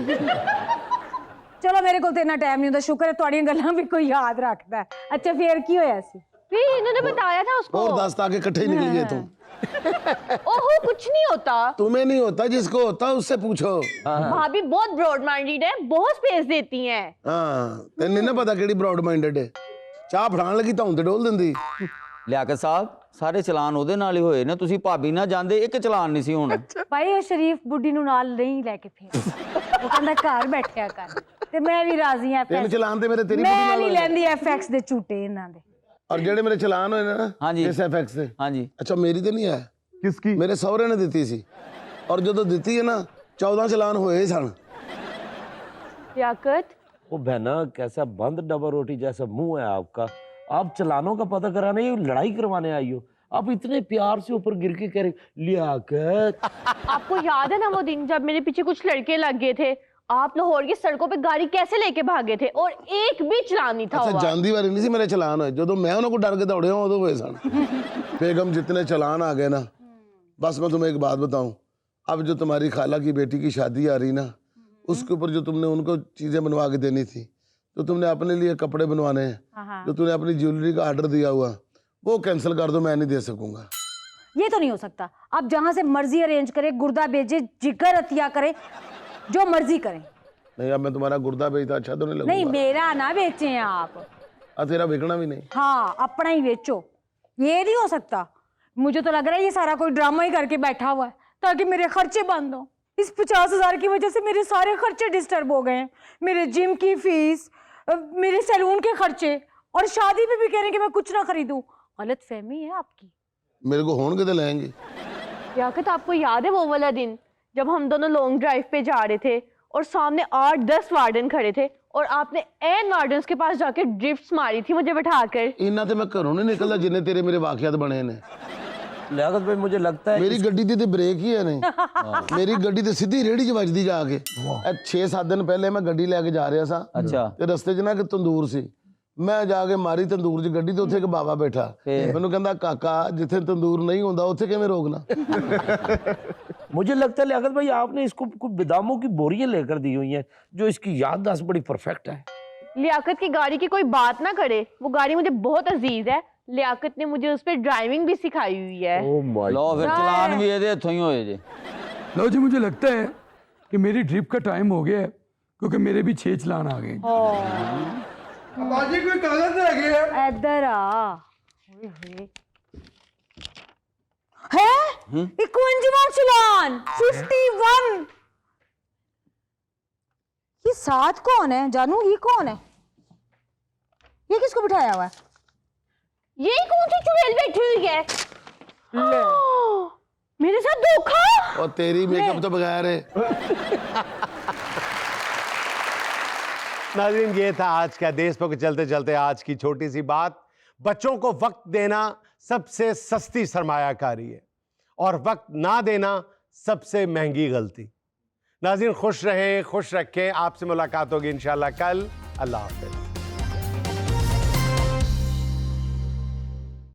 Speaker 4: चलो मेरे को तो इतना टाइम नहीं होता, शुक्र है ਤੁਹਾਡੀਆਂ ਗੱਲਾਂ भी कोई याद रखता है। अच्छा फिर की होया सी?
Speaker 10: फिर इन्होंने बताया था उसको।
Speaker 5: और 10 ताके इकट्ठे ही निकल गए तुम।
Speaker 10: ओहो कुछ नहीं होता।
Speaker 5: तुम्हें नहीं होता, जिसको होता उससे पूछो।
Speaker 10: भाभी बहुत ब्रॉड माइंडेड है, बहुत स्पेस देती हैं।
Speaker 5: हाँ तेन ना पता केड़ी ब्रॉड माइंडेड है। ਚਾਹ ਫੜਾਣ ਲੱਗੀ ਤਾਂ ਤੇ ਡੋਲ ਦਿੰਦੀ।
Speaker 9: ਲਿਆਕਤ ਸਾਹਿਬ ਸਾਰੇ ਚਲਾਨ ਉਹਦੇ ਨਾਲ ਹੀ ਹੋਏ ਨੇ, ਤੁਸੀਂ ਭਾਬੀ ਨਾਲ ਜਾਂਦੇ ਇੱਕ ਚਲਾਨ ਨਹੀਂ ਸੀ ਹੋਣਾ।
Speaker 4: ਭਾਈ ਉਹ ਸ਼ਰੀਫ ਬੁੱਢੀ ਨੂੰ ਨਾਲ ਨਹੀਂ ਲੈ ਕੇ ਫੇਰ ਉਹ ਕਹਿੰਦਾ ਘਰ ਬੈਠਿਆ ਕਰ ਤੇ ਮੈਂ ਵੀ ਰਾਜ਼ੀ ਆ।
Speaker 5: ਤਿੰਨ ਚਲਾਨ ਤੇ ਮੇਰੇ ਤੇਰੀ ਬੁੱਢੀ
Speaker 4: ਮੈਂ
Speaker 5: ਨਾਲ
Speaker 4: ਨਹੀਂ
Speaker 5: ਹੋਏ।
Speaker 4: ਲੈਂਦੀ ਐਫਐਕਸ ਦੇ ਝੂਟੇ ਇਹਨਾਂ ਦੇ।
Speaker 5: और जेड़े मेरे चलान होए ना
Speaker 9: ਹਾਂਜੀ
Speaker 5: इस एफएक्स से,
Speaker 9: ਹਾਂਜੀ
Speaker 5: अच्छा मेरी तो नहीं है,
Speaker 8: किसकी?
Speaker 5: मेरे सहुरे ने दी सी। और जो दी है ना 14 चलान होए ही सन।
Speaker 10: लियाकत
Speaker 7: वो बहना कैसा बंद डबल रोटी जैसा मुंह है आपका। आप चलानों का पता कराने या लड़ाई करवाने आई हो? आप इतने प्यार से ऊपर गिर के कह रहे लियाकत।
Speaker 10: आपको याद है ना वो दिन जब मेरे पीछे कुछ लड़के लग गए थे? आप लाहौर की सड़कों पे गाड़ी कैसे लेके भागे थे और एक भी चलान नहीं था
Speaker 5: अच्छा
Speaker 10: हुआ।
Speaker 5: जानदी वारी नहीं सी मेरे चलान होए, जो मैं उन्होंने को डर के दौड़े उदों हुए सन। बेगम जितने चलान आ गए ना, बस मैं तुम्हें एक बात बताऊं, अब जो तुम्हारी खाला की बेटी की शादी आ रही ना, उसके ऊपर जो तुमने उनको चीजें बनवा के देनी थी, तो तुमने अपने लिए कपड़े बनवाने हैं, जो तुमने अपनी ज्वेलरी का ऑर्डर दिया हुआ वो कैंसिल कर दो, मैं नहीं दे सकूंगा।
Speaker 4: ये तो नहीं हो सकता। आप जहां से मर्जी अरेंज करे, गुर्दा भेजे, जिगर हत्या करे, जो मर्जी करें।
Speaker 5: नहीं अब मैं तुम्हारा गुर्दा बेचता अच्छा तो नहीं लगूंगा।
Speaker 4: नहीं मेरा ना बेचें आप।
Speaker 5: तेरा बिकना भी नहीं।
Speaker 4: हाँ अपना ही बेचो, ये नहीं हो सकता। मुझे तो लग रहा है ये सारा कोई ड्रामा ही करके बैठा हुआ है ताकि मेरे खर्चे बंद हो। इस 50,000 की वजह से मेरे सारे खर्चे डिस्टर्ब हो गए हैं। मेरे जिम की फीस, मेरे सैलून के खर्चे, और शादी में भी कह रहे हैं कि मैं कुछ ना खरीदूं। गलत फहमी है आपकी।
Speaker 5: मेरे को होन के लाएंगे।
Speaker 10: लियाकत आपको याद है वो वाला दिन जब हम दोनों लॉन्ग ड्राइव पे जा रहे थे और सामने 8-10 वार्डन खड़े थे और आपने एन वार्डन्स के पास जाके ड्रिफ्ट्स मारी थी मुझे बिठाकर?
Speaker 5: इन्ना ते मैं घरों नहीं निकलता जिन्ने तेरे मेरे वाकयात बने ने।
Speaker 7: लियाकत भाई मुझे लगता है
Speaker 5: मेरी गड्डी दी ते ब्रेक ही है नहीं। मेरी गड्डी ते सीधी रेहड़ी च वजदी जाके। 6-7 दिन पहले मैं गड्डी लेके जा रहा था,
Speaker 9: अच्छा
Speaker 5: ते रस्ते च ना एक तंदूर सी, मैं जाके मारी तंदूर च गड्डी, ते उत्थे एक बाबा बैठा, मैनू कहंदा काका जिथे तंदूर नहीं होंदा उत्थे किवें रोकना।
Speaker 7: मुझे लगता है लियाकत भाई आपने इसको कुछ बादामों की बोरियां लेकर दी हुई हैं, जो इसकी याददाश्त बड़ी परफेक्ट है।
Speaker 10: लियाकत की गाड़ी की कोई बात ना करे, वो गाड़ी मुझे बहुत अजीज है। लियाकत ने मुझे उस पर ड्राइविंग भी सिखाई हुई है।
Speaker 9: लो फिर चलान भी ਇਹਦੇ ਹੱਥੋਂ ਹੀ ਹੋਏ ਜੇ।
Speaker 2: लो जी मुझे लगता है कि मेरी ट्रिप का टाइम हो गया है क्योंकि मेरे भी 6 चलान आ गए।
Speaker 5: बाजी कोई कागज रह गया
Speaker 4: इधर आ। है 51वां चलान 51। ये साथ कौन है जानू? ये कौन है? ये किसको बिठाया हुआ है?
Speaker 10: ये कौन सी चुड़ैल बैठी हुई है? मेरे साथ धोखा।
Speaker 5: और तेरी मेकअप तो बगैर है।
Speaker 1: नाज़रीन ये था आज का देश पर चलते चलते आज की छोटी सी बात। बच्चों को वक्त देना सबसे सस्ती सरमायाकारी है और वक्त ना देना सबसे महंगी गलती। नाज़रीन खुश रहें, खुश रखें। आपसे मुलाकात होगी इंशाल्लाह कल। अल्लाह हाफ़िज़।